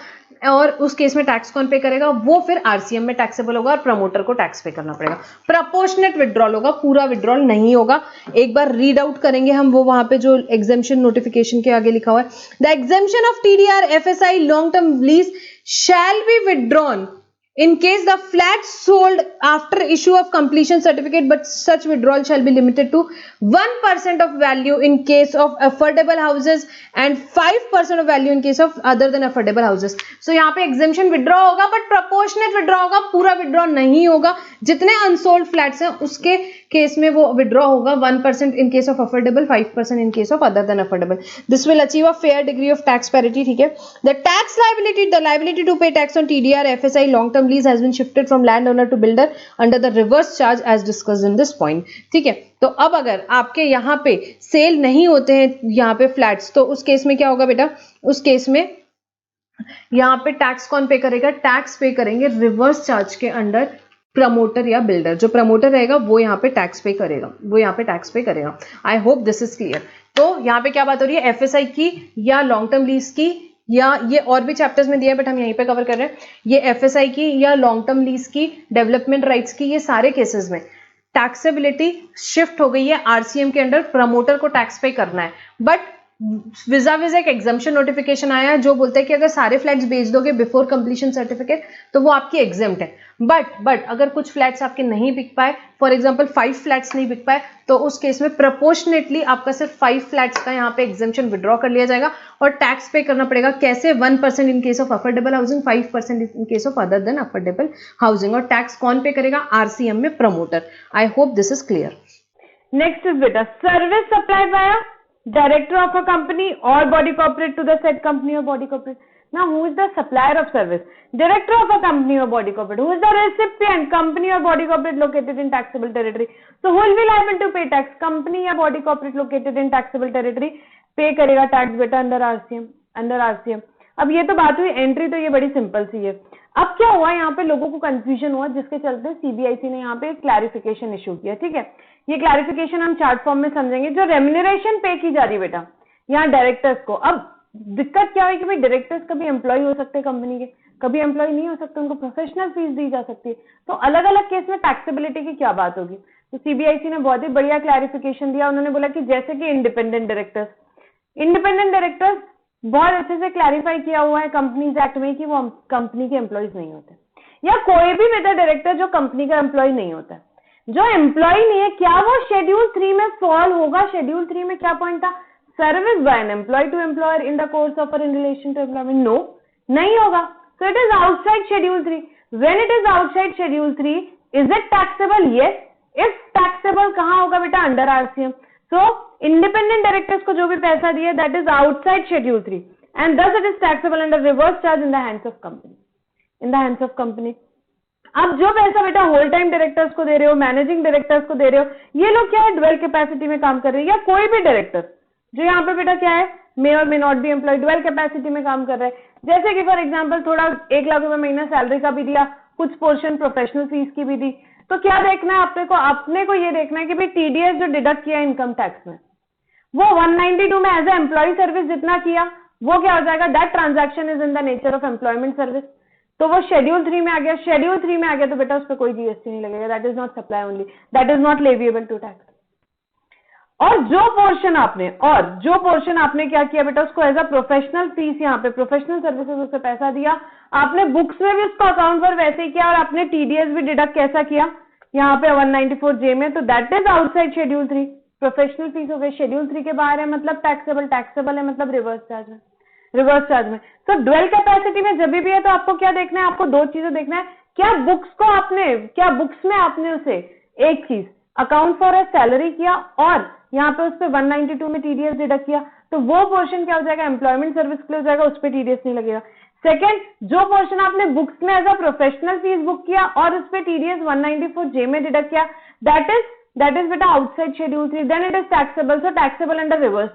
और उस केस में टैक्स कौन पे करेगा? वो फिर आरसीएम में टैक्सेबल होगा और प्रमोटर को टैक्स पे करना पड़ेगा। प्रोपोर्शनेट विड्रॉल होगा, पूरा विड्रॉल नहीं होगा। एक बार रीड आउट करेंगे हम वो वहां पे जो एग्जेम्पशन नोटिफिकेशन के आगे लिखा हुआ है। The exemption of TDR FSI long term lease shall be withdrawn In case the flat sold after issue of completion certificate, but such withdrawal shall be limited to 1% of value in case of affordable houses and 5% of value in case of other than affordable houses. So यहाँ पे exemption withdraw होगा, but proportionate withdraw होगा, पूरा withdraw नहीं होगा. जितने unsold flats हैं उसके केस में वो withdraw होगा 1% in case of affordable, 5% in case of other than affordable. This will achieve a fair degree of tax parity. ठीक है. The tax liability, the liability to pay tax on TDR, FSI, long-term lease has been shifted from landowner to builder under the reverse charge as discussed in this point. ठीक है. तो अब अगर आपके यहाँ पे सेल नहीं होते हैं यहाँ पे फ्लैट्स, तो उस केस में क्या होगा बेटा? उस केस में यहाँ पे टैक्स कौन पे करेगा? टैक्स पे करेंगे रिवर्स चार्ज के अंडर प्रमोटर या बिल्डर. जो प्रमोटर रहेगा वो यहाँ पे टैक्स पे करेगा. आई होप दिस इज क्लियर. तो यहाँ पे क्या बात हो रही है? एफएसआई की या लॉन्ग टर्म लीज की, या ये और भी चैप्टर्स में दिया है बट हम यहीं पे कवर कर रहे हैं. ये एफएसआई की या लॉन्ग टर्म लीज की, डेवलपमेंट राइट्स की, ये सारे केसेस में टैक्सेबिलिटी शिफ्ट हो गई है आरसीएम के अंडर. प्रमोटर को टैक्स पे करना है, बट विजा एक एग्जाम्पशन नोटिफिकेशन आया है जो बोलता है कि अगर सारे फ्लैट्स बेच दोगे बिफोर कंप्लीशन सर्टिफिकेट तो वो आपकी एग्जेम्प्ट है. बट अगर कुछ फ्लैट्स आपके नहीं बिक पाए, फॉर एग्जांपल 5 फ्लैट्स नहीं बिक पाए, तो उस केस में प्रोपोर्शनेटली आपका सिर्फ 5 फ्लैट्स का यहाँ पे एग्जेम्पशन विड्रॉ कर लिया जाएगा और टैक्स पे करना पड़ेगा. कैसे? 1% in case of affordable housing, 5% in case of other than affordable housing. और टैक्स कौन पे करेगा? आरसीएम में promoter. I hope this is clear. Next is बेटा service supplied by director of a company or body corporate to the said company or body corporate. Now who is the supplier of service? Director of a company or body corporate. Who is the recipient? Company or body corporate located in taxable territory. So who will be liable to pay tax? Company या body corporate located in taxable territory pay करेगा tax बेटा under RCM. अब ये तो बात हुई entry, तो ये बड़ी सिंपल सी है. अब क्या हुआ यहाँ पे लोगों को कंफ्यूजन हुआ जिसके चलते सीबीआईसी ने यहाँ पे क्लैरिफिकेशन इशू किया. ठीक है, ये क्लैरिफिकेशन हम चार्ट फॉर्म में समझेंगे. जो रेम्यूनरेशन पे की जा रही है बेटा यहाँ डायरेक्टर्स को, अब दिक्कत क्या है कि भाई डायरेक्टर्स कभी एम्प्लॉय हो सकते हैं कंपनी के, कभी एम्प्लॉय नहीं हो सकते, उनको प्रोफेशनल फीस दी जा सकती है. तो अलग अलग केस में टैक्सेबिलिटी की क्या बात होगी. तो सीबीआईसी ने बहुत ही बढ़िया क्लैरिफिकेशन दिया. उन्होंने बोला कि जैसे कि इंडिपेंडेंट डायरेक्टर्स बहुत अच्छे से क्लैरिफाई किया हुआ है कंपनीज एक्ट में कि वो कंपनी के एम्प्लॉयज नहीं होते, या कोई भी बेटा डायरेक्टर जो कंपनी का एम्प्लॉय नहीं होता. जो एम्प्लॉय नहीं है, क्या वो शेड्यूल 3 में फॉल होगा? शेड्यूल 3 में क्या पॉइंट था? Service by an employee to employer in the course of in relation to employment. No, नहीं होगा. So it is outside schedule 3. When it is outside schedule 3, is it taxable? Yes. If taxable कहां होगा बेटा? Under RCM. So independent directors को जो भी पैसा दिया that is outside schedule 3 and thus it is taxable under reverse charge in the hands of company. अब जो पैसा बेटा होल टाइम डायरेक्टर्स को दे रहे हो, मैनेजिंग डायरेक्टर्स को दे रहे हो, ये लोग क्या है? ड्वेल कैपेसिटी में काम कर रहे हैं, या कोई भी डायरेक्टर जो यहाँ पे बेटा क्या है? मे और may not be employed, dual capacity में काम कर रहे हैं. जैसे कि फॉर एग्जांपल थोड़ा 1 लाख रुपए महीना सैलरी का भी दिया, कुछ पोर्शन प्रोफेशनल फीस की भी दी. तो क्या देखना है अपने को ये देखना है कि भाई टीडीएस जो डिडक्ट किया इनकम टैक्स में, वो 192 में एज ए एम्प्लॉय सर्विस जितना किया वो क्या हो जाएगा? That transaction is in the nature of employment service. तो वो शेड्यूल 3 में आ गया. शेड्यूल 3 में आ गया तो बेटा उस पर कोई जीएसटी नहीं लगेगा. That is not supply only, that is not leviable to tax. और जो पोर्शन आपने क्या किया बेटा? उसको एज अ प्रोफेशनल फीस, यहाँ पे प्रोफेशनल सर्विसेज उससे पैसा दिया आपने, बुक्स में भी उसको अकाउंट पर वैसे ही किया और आपने टीडीएस भी डिडक्ट कैसा किया यहाँ पे 194J में. तो that is outside schedule 3. Professional fees हो गई, शेड्यूल 3 के बाहर है मतलब टैक्सेबल है मतलब रिवर्स चार्ज में. तो ड्वेल कैपेसिटी में जब भी है तो आपको क्या देखना है? आपको 2 चीजें देखना है. क्या बुक्स में आपने उसे एक चीज अकाउंट फॉर ए सैलरी किया और यहाँ पे उस पर 192 में टीडीएस डिडक्ट किया, तो वो पोर्शन क्या हो जाएगा? एम्प्लॉयमेंट सर्विस के लिए हो जाएगा, उस पर टीडीएस नहीं लगेगा. सेकंड, जो पोर्शन आपने बुक्स में as a professional fee book किया और उस पर टीडीएस 194J में डिडक्ट किया, दैट इज बेटा outside schedule 3. Then it is taxable. So taxable under reverse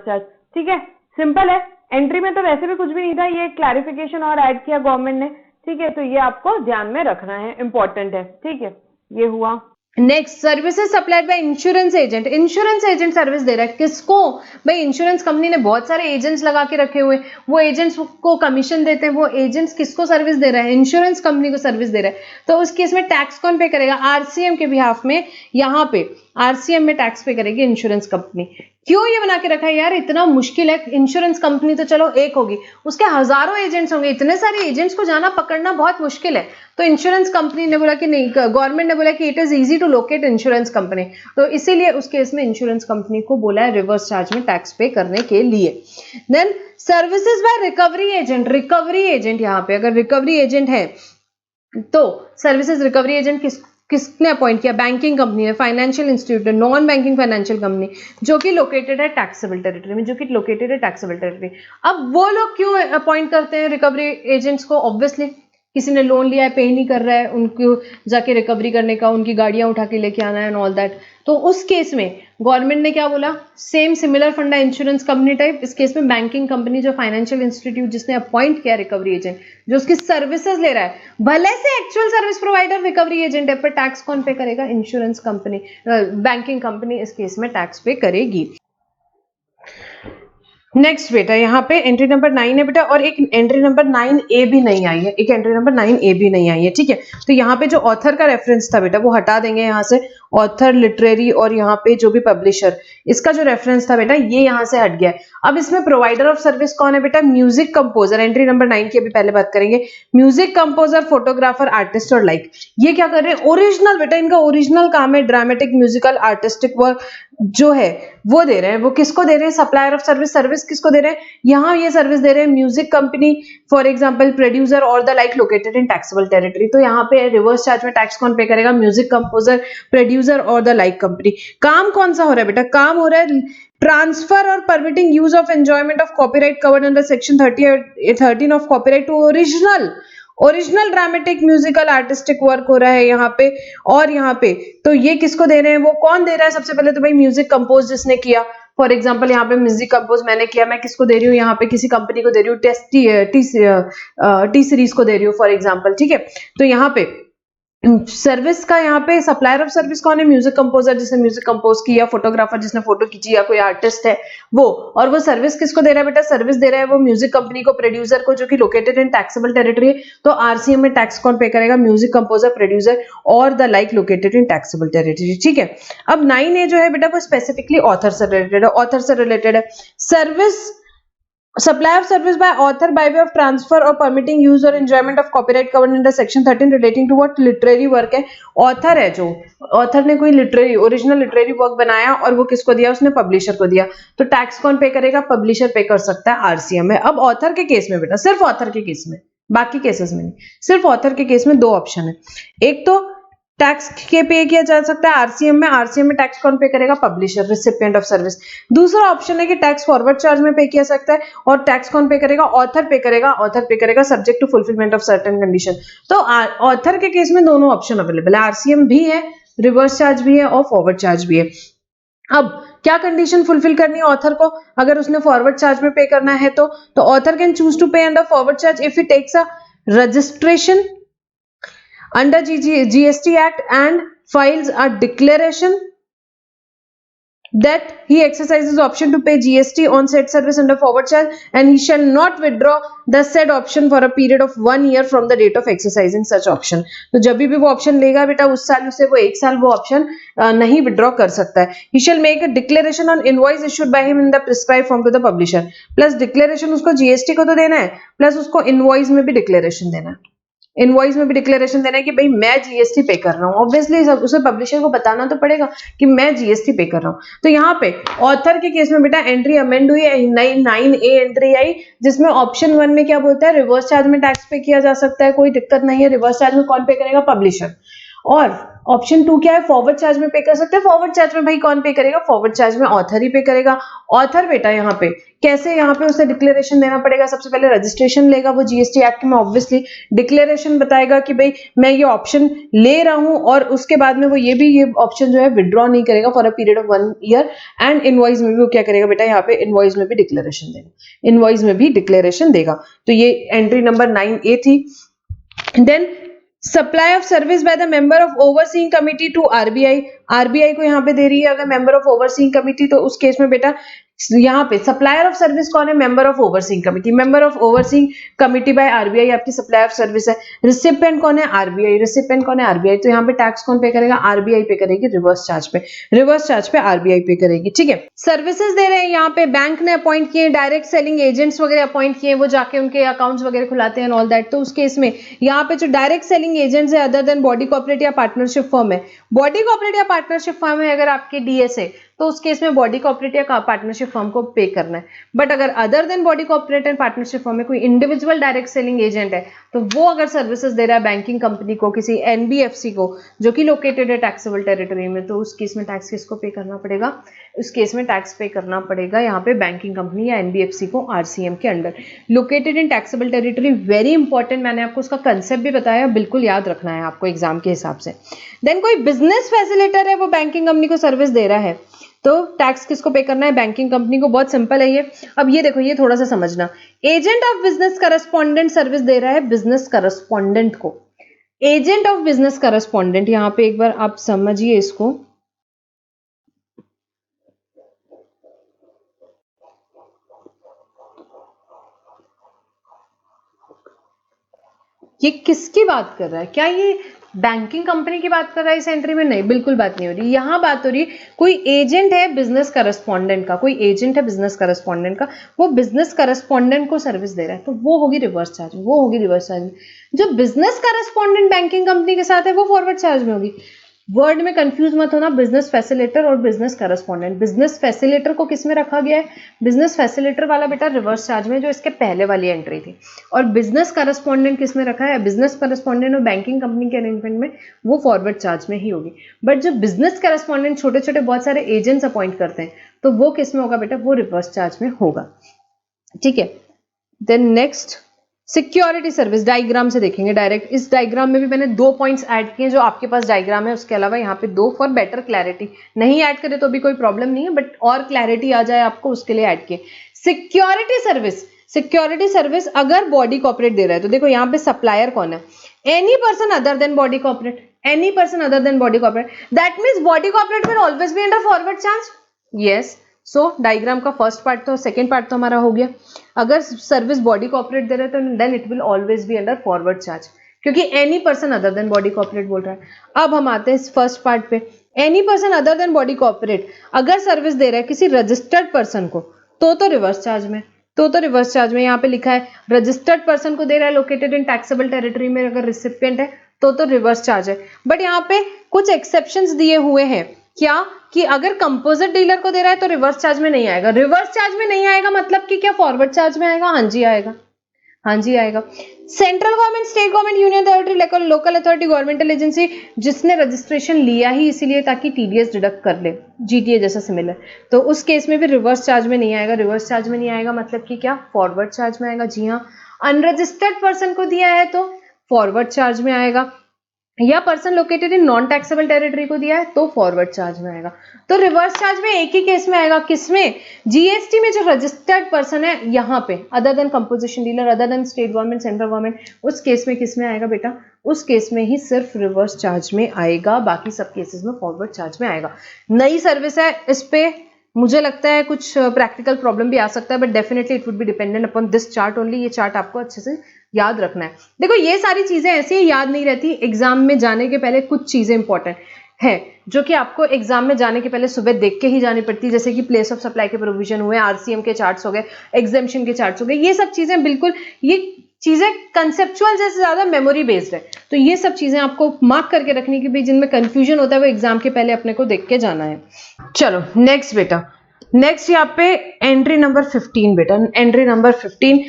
charge. ठीक है, सिंपल है. एंट्री में तो वैसे भी कुछ भी नहीं था, ये क्लैरिफिकेशन और ऐड किया गवर्नमेंट ने. ठीक है, तो ये आपको ध्यान में रखना है, इंपॉर्टेंट है. ठीक है, ये हुआ. Next, services supplied by insurance agent. Insurance agent service दे रहा है किसको? भाई इंश्योरेंस कंपनी ने बहुत सारे एजेंट्स लगा के रखे हुए, वो एजेंट्स को कमीशन देते हैं. वो एजेंट्स किसको सर्विस दे रहा है? इंश्योरेंस कंपनी को सर्विस दे रहा है. तो उस केस में टैक्स कौन पे करेगा? आरसीएम के बिहाफ में. यहाँ पे आरसीएम में टैक्स पे करेगी इंश्योरेंस कंपनी. क्यों ये बना के रखा है यार, इतना मुश्किल है, इंश्योरेंस कंपनी तो चलो एक होगी, उसके हजारों एजेंट्स होंगे, इतने सारे एजेंट्स को जाना पकड़ना बहुत मुश्किल है। तो इंश्योरेंस कंपनी ने बोला कि नहीं, गवर्नमेंट ने बोला कि it is easy to locate insurance company, तो इसीलिए उस केस में इंश्योरेंस कंपनी को बोला है रिवर्स चार्ज में टैक्स पे करने के लिए। Then services by recovery agent, recovery agent, यहाँ पे अगर रिकवरी एजेंट है तो सर्विसेज रिकवरी एजेंट किसने अपॉइंट किया, बैंकिंग कंपनी है, financial institute, non banking financial company जो कि लोकेटेड है टैक्सेबल टेरिटरी में, जो कि लोकेटेड है टैक्सेबल टेरिटरी। अब वो लोग क्यों अपॉइंट करते हैं रिकवरी एजेंट्स को, ऑब्वियसली किसी ने लोन लिया है, पे नहीं कर रहा है, उनको जाके रिकवरी करने का, उनकी गाड़ियां उठा के लेके आना है एंड ऑल दैट। तो उस केस में गवर्नमेंट ने क्या बोला, सेम सिमिलर फंडा इंश्योरेंस कंपनी टाइप, इस केस में बैंकिंग कंपनी जो फाइनेंशियल इंस्टीट्यूट जिसने अपॉइंट किया रिकवरी एजेंट, जो उसकी सर्विसेज ले रहा है, भले से actual service provider recovery agent है, पर टैक्स कौन पे करेगा, इंश्योरेंस कंपनी, बैंकिंग कंपनी इस केस में टैक्स पे करेगी। नेक्स्ट बेटा यहाँ पे एंट्री नंबर 9 है बेटा, और एक एंट्री नंबर 9A भी नहीं आई है, एक एंट्री नंबर 9A भी नहीं आई है, ठीक है। तो यहाँ पे जो ऑथर का रेफरेंस था बेटा वो हटा देंगे यहाँ से, ऑथर, लिटरेरी और यहाँ पे जो भी पब्लिशर, इसका जो रेफरेंस था बेटा ये यहाँ से हट गया है। अब इसमें प्रोवाइडर ऑफ सर्विस कौन है बेटा, म्यूजिक कंपोजर, एंट्री नंबर 9 की अभी पहले बात करेंगे। म्यूजिक कंपोजर, फोटोग्राफर, आर्टिस्ट और लाइक, ये क्या कर रहे हैं, ओरिजिनल बेटा, इनका ओरिजिनल काम है ड्रामेटिक, म्यूजिकल, आर्टिस्टिक वर्क जो है वो दे रहे हैं। वो किसको दे रहे हैं, सप्लायर ऑफ सर्विस, सर्विस किसको दे रहे हैं, यहाँ ये सर्विस दे रहे हैं music company, for example producer और the like located in taxable territory. तो यहाँ पे रिवर्स चार्ज में टैक्स कौन पे करेगा, म्यूजिक कंपोजर, प्रोड्यूसर और द लाइक कंपनी। काम कौन सा हो रहा है बेटा, काम हो रहा है ट्रांसफर और permitting use of enjoyment of copyright covered under section 13 of copyright to original dramatic, musical, artistic work हो रहा है यहाँ पे। और यहाँ पे तो ये किसको दे रहे हैं, वो कौन दे रहा है, सबसे पहले तो भाई म्यूजिक कंपोज जिसने किया, फॉर एग्जाम्पल यहाँ पे म्यूजिक कंपोज मैंने किया, मैं किसको दे रही हूँ, यहाँ पे किसी कंपनी को दे रही हूँ, टी सीरीज को दे रही हूँ फॉर एग्जाम्पल, ठीक है। तो यहाँ पे सर्विस का यहाँ पे सप्लायर ऑफ सर्विस कौन है, म्यूजिक कंपोजर जिसने म्यूजिक कंपोज किया, फोटोग्राफर जिसने फोटो खींची, या कोई आर्टिस्ट है वो। और वो सर्विस किसको दे रहा है बेटा, सर्विस दे रहा है वो म्यूजिक कंपनी को, प्रोड्यूसर को, जो कि लोकेटेड इन टैक्सेबल टेरिटरी है। तो आरसीएम में टैक्स कौन पे करेगा, म्यूजिक कंपोजर, प्रोड्यूसर और the like located in taxable territory, ठीक है। अब 9A जो है बेटा वो स्पेसिफिकली ऑथर से रिलेटेड है, ऑथर से रिलेटेड है। Service, supply of service by author by way of transfer or permitting use or enjoyment of copyright covered under section 13 relating to what literary work है। author है जो author ने कोई literary, original literary work बनाया और वो किसको दिया, उसने पब्लिशर को दिया। तो टैक्स कौन पे करेगा, पब्लिशर पे कर सकता है आरसीएम में। अब ऑथर के केस में बेटा, सिर्फ ऑथर के केस में, बाकी केसेस में नहीं, सिर्फ ऑथर के केस में दो ऑप्शन है। एक तो टैक्स के पे किया जा सकता है आरसीएम में टैक्स कौन पे करेगा, पब्लिशर, रिसिपिएंट ऑफ सर्विस। दूसरा ऑप्शन है कि टैक्स फॉरवर्ड चार्ज में पे किया सकता है, और टैक्स कौन पे करेगा, ऑथर पे करेगा subject to fulfilment of certain condition. तो ऑथर के केस में दोनों ऑप्शन अवेलेबल है, आरसीएम भी है, रिवर्स चार्ज भी है और फॉरवर्ड चार्ज भी है। अब क्या कंडीशन फुलफिल करनी है ऑथर को, अगर उसने फॉरवर्ड चार्ज में पे करना है तो author can choose to pay under forward charge if he takes a registration under GST Act and files a declaration that he exercises option to pay GST on said service under forward charge, and he shall not withdraw the said option for a period of 1 year from the date of exercising such option। तो जब भी वो option लेगा बेटा उस साल से वो 1 साल वो ऑप्शन नहीं विड्रॉ कर सकता है। he shall make a declaration on invoice issued by him in the prescribed form to the publisher। Plus declaration उसको जीएसटी को तो देना है, प्लस उसको इनवॉइस में भी डिक्लेरेशन देना है, इनवॉइस में भी डिक्लेरेशन देना है कि भाई मैं जीएसटी पे कर रहा हूँ। ऑब्वियसली उसे पब्लिशर को बताना तो पड़ेगा कि मैं जीएसटी पे कर रहा हूँ। तो यहाँ पे ऑथर के केस में बेटा एंट्री अमेंड हुई है, 9A एंट्री आई, जिसमें ऑप्शन 1 में क्या बोलता है, रिवर्स चार्ज में टैक्स पे किया जा सकता है, कोई दिक्कत नहीं है। रिवर्स चार्ज में कौन पे करेगा, पब्लिशर। और ऑप्शन 2 क्या है, फॉरवर्ड चार्ज में पे कर सकते हैं। फॉरवर्ड चार्ज में भाई कौन पे करेगा, फॉरवर्ड चार्ज में ऑथर ही पे करेगा। ऑथर बेटा यहाँ पे कैसे, यहाँ पे उसे डिक्लेरेशन देना पड़ेगा, सबसे पहले रजिस्ट्रेशन लेगा वो जीएसटी एक्ट में, ऑब्वियसली डिक्लेरेशन बताएगा कि भाई मैं ये ऑप्शन ले रहा हूं, और उसके बाद में वो ये ऑप्शन जो है विड्रॉ नहीं करेगा for a period of 1 year. And invoice में भी वो क्या करेगा बेटा, यहाँ पे इनवॉइस में भी डिक्लेरेशन देगा, इनवॉइस में भी डिक्लेरेशन देगा। तो ये एंट्री नंबर 9A थी। Then supply of service by the member of overseeing committee to RBI, RBI को यहाँ पे दे रही है अगर मेंबर ऑफ ओवरसीइंग कमिटी, तो उस केस में बेटा यहाँ पे सप्लायर ऑफ सर्विस कौन है? Member of overseeing committee, member of overseeing committee by RBI आपकी सप्लायर ऑफ सर्विस है। रिसिपिएंट कौन है? आरबीआई। रिसिपिएंट कौन है? आरबीआई। तो यहाँ पे टैक्स कौन पे करेगा? आरबीआई पे करेगी रिवर्स चार्ज पे, रिवर्स चार्ज पे आरबीआई पे करेगी, ठीक है। सर्विसेज दे रहे हैं यहाँ पे, बैंक ने अपॉइंट किए, डायरेक्ट सेलिंग एजेंट्स वगैरह अपॉइंट किए, वो जाके उनके अकाउंट्स वगैरह खुलाते हैं ऑल दैट। तो उस केस में यहाँ पे जो डायरेक्ट सेलिंग एजेंट्स है अदर देन बॉडी कॉर्पोरेट या पार्टनरशिप फर्म है, बॉडी कॉर्पोरेट या पार्टनरशिप फर्म है अगर आपके डीएस है तो उस केस में बॉडी कॉर्पोरेट या पार्टनरशिप फर्म को पे करना है। बट अगर other than body corporate and partnership firm में कोई इंडिविजुअल डायरेक्ट सेलिंग एजेंट है तो वो अगर सर्विसेज दे रहा है बैंकिंग कंपनी को, किसी एनबीएफसी को जो कि लोकेटेड है टैक्सेबल टेरिटरी में, तो उस केस में टैक्स किसको पे करना पड़ेगा? उस केस में टैक्स पे करना पड़ेगा यहाँ पे बैंकिंग कंपनी या एनबीएफसी को आरसीएम के under. Located in taxable territory very important, मैंने आपको उसका कंसेप्ट भी बताया, बिल्कुल याद रखना है आपको एग्जाम के हिसाब से। देन कोई बिजनेस फैसिलिटेटर है वो बैंकिंग कंपनी को सर्विस दे रहा है तो टैक्स किसको पे करना है? बैंकिंग कंपनी को। बहुत सिंपल है ये। अब ये देखो, ये थोड़ा सा समझना, agent of business correspondent service दे रहा है बिजनेस करस्पॉन्डेंट को, एजेंट ऑफ बिजनेस करस्पॉन्डेंट, यहां पे एक बार आप समझिए इसको। ये किसकी बात कर रहा है? क्या ये बैंकिंग कंपनी की बात कर रहा है इस एंट्री में? नहीं, बिल्कुल बात नहीं हो रही। यहां बात हो रही है कोई एजेंट है बिजनेस करस्पॉन्डेंट का, कोई एजेंट है बिजनेस करस्पॉन्डेंट का, वो बिजनेस करस्पॉन्डेंट को सर्विस दे रहा है तो वो होगी रिवर्स चार्ज, वो होगी रिवर्स चार्ज। जो बिजनेस करस्पॉन्डेंट बैंकिंग कंपनी के साथ है वो फॉरवर्ड चार्ज में होगी। वर्ड में कंफ्यूज मत होना, बिजनेस फैसिलिटेटर और बिजनेस करस्पॉन्डेंट। बिजनेस फैसिलिटेटर को किस में रखा गया है? बिजनेस फैसिलिटेटर वाला बेटा रिवर्स चार्ज में, जो इसके पहले वाली एंट्री थी। और बिजनेस करस्पॉन्डेंट किस में रखा है? बिजनेस करस्पॉन्डेंट और बैंकिंग कंपनी के अरेंजमेंट में वो फॉरवर्ड चार्ज में ही होगी। बट जो बिजनेस करस्पॉन्डेंट छोटे छोटे बहुत सारे एजेंट्स अपॉइंट करते हैं तो वो किस में होगा बेटा? वो रिवर्स चार्ज में होगा, ठीक है। Then next security service, diagram से देखेंगे डायरेक्ट। इस डायग्राम में भी मैंने 2 पॉइंट्स ऐड किए जो आपके पास डायग्राम है, उसके अलावा यहाँ पे 2 फॉर बेटर क्लैरिटी। नहीं ऐड करे तो भी कोई प्रॉब्लम नहीं है, बट और क्लैरिटी आ जाए आपको उसके लिए ऐड किए। सिक्योरिटी सर्विस, सिक्योरिटी सर्विस अगर बॉडी कॉर्पोरेट दे रहा है तो देखो यहाँ पे सप्लायर कौन है? Any person other than body corporate, any person other than body corporate. That means body corporate will always be under forward charge. Yes, so diagram का फर्स्ट पार्ट तो, सेकेंड पार्ट तो हमारा हो गया। अगर सर्विस बॉडी कॉर्पोरेट दे रहे तो then it will always be under forward charge, क्योंकि any person other than body corporate बोल रहा है। अब हम आते हैं इस फर्स्ट पार्ट पे। Any person other than body corporate अगर सर्विस दे रहा है किसी रजिस्टर्ड पर्सन को तो रिवर्स चार्ज में, तो रिवर्स चार्ज में। यहाँ पे लिखा है रजिस्टर्ड पर्सन को दे रहा है लोकेटेड इन टैक्सेबल टेरिटरी में, अगर रिसिपिएंट है तो रिवर्स चार्ज है। बट यहाँ पे कुछ एक्सेप्शंस दिए हुए हैं, क्या कि अगर कंपोजिट डीलर को दे रहा है तो रिवर्स चार्ज में नहीं आएगा। रिवर्स चार्ज में नहीं आएगा मतलब कि क्या फॉरवर्ड चार्ज में आएगा? हाँ जी आएगा, हाँ जी आएगा। Central government, state government, union territory, local authority, governmental agency जिसने रजिस्ट्रेशन लिया ही इसीलिए ताकि टीडीएस डिडक्ट कर ले, जीटीए जैसा सिमिलर, तो उस केस में भी रिवर्स चार्ज में नहीं आएगा। रिवर्स चार्ज में नहीं आएगा मतलब कि क्या? फॉरवर्ड चार्ज में आएगा। जी हाँ, अनरजिस्टर्ड पर्सन को दिया है तो फॉरवर्ड चार्ज में आएगा, या person located in non taxable territory को दिया है तो फॉरवर्ड चार्ज में आएगा। तो रिवर्स चार्ज में एक ही केस में आएगा, किसमें? जीएसटी में जो रजिस्टर्ड पर्सन है यहाँ पे, other then composition dealer, other than state government, central government, उस केस में किस में आएगा बेटा? उस केस में ही सिर्फ रिवर्स चार्ज में आएगा, बाकी सब केसेस में फॉरवर्ड चार्ज में आएगा। नई सर्विस है, इस पे मुझे लगता है कुछ प्रैक्टिकल प्रॉब्लम भी आ सकता है, but definitely it would be dependent upon this chart only. ये चार्ट आपको अच्छे से याद रखना है। देखो ये सारी चीजें ऐसी ही याद नहीं रहती, एग्जाम में जाने के पहले कुछ चीजें इंपॉर्टेंट है जो कि आपको एग्जाम में जाने के पहले सुबह देख के ही जानी पड़ती है, जैसे कि प्लेस ऑफ सप्लाई के प्रोविजन हुए, आरसीएम के चार्ट्स हो गए, एग्जेम्पशन के चार्ट्स हो गए। ये सब चीजें बिल्कुल, ये चीजें कंसेप्चुअल से ज्यादा मेमोरी बेस्ड है, तो ये सब चीजें आपको मार्क करके रखनी कि भाई जिनमें कंफ्यूजन होता है वो एग्जाम के पहले अपने को देख के जाना है। चलो नेक्स्ट बेटा, नेक्स्ट यहाँ पे एंट्री नंबर 15 बेटा, entry number 15,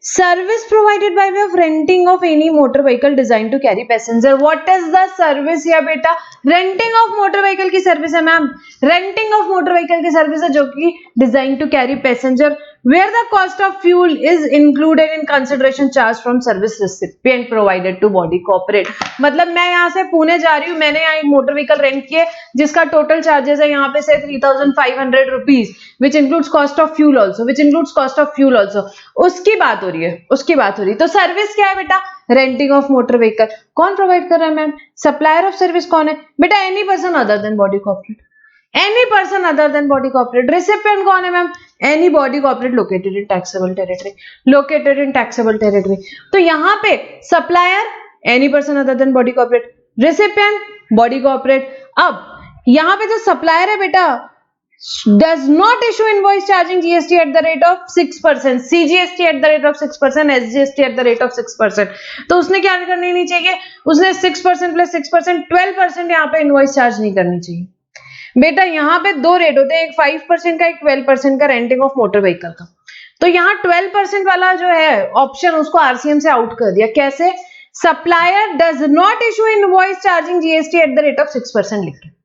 service provided by way of renting of any motor vehicle designed to carry passenger। what is the service या बेटा? renting of motor vehicle की सर्विस है ma'am, renting of motor vehicle की service है जो कि designed to carry passenger where the cost of fuel is included in consideration charge from service recipient provided to body corporate। मतलब मैं यहाँ से पुणे जा रही हूँ, मैंने यहाँ एक मोटर व्हीकल रेंट किए जिसका टोटल चार्जेस है यहाँ पे से 3500 rupees, which includes cost of fuel also, which includes cost of fuel also. उसकी बात हो रही है, उसकी बात हो रही है। तो सर्विस क्या है बेटा? Renting of motor vehicle. कौन प्रोवाइड कर रहा है मैम? सप्लायर ऑफ सर्विस कौन है बेटा? Any person other than body corporate, any person other than body corporate. Recipient कौन है ma'am? Any body corporate located in taxable territory, located in taxable territory. तो यहाँ पे supplier any person other than body corporate, recipient body corporate. अब यहाँ पे जो supplier है बेटा does not issue invoice charging GST at the rate of 6%, CGST at the rate of 6%, SGST at the rate of 6%। तो उसने क्या करनी नहीं चाहिए, उसने 6% प्लस 6% 12% यहाँ पे इनवॉइस चार्ज नहीं करनी चाहिए। बेटा यहाँ पे दो रेट होते हैं, एक 5% का, एक 12% का रेंटिंग ऑफ मोटर व्हीकल का। तो यहाँ 12% वाला जो है ऑप्शन उसको आरसीएम से आउट कर दिया। कैसे? Supplier does not issue invoice charging GST at the rate of 6% लिख के।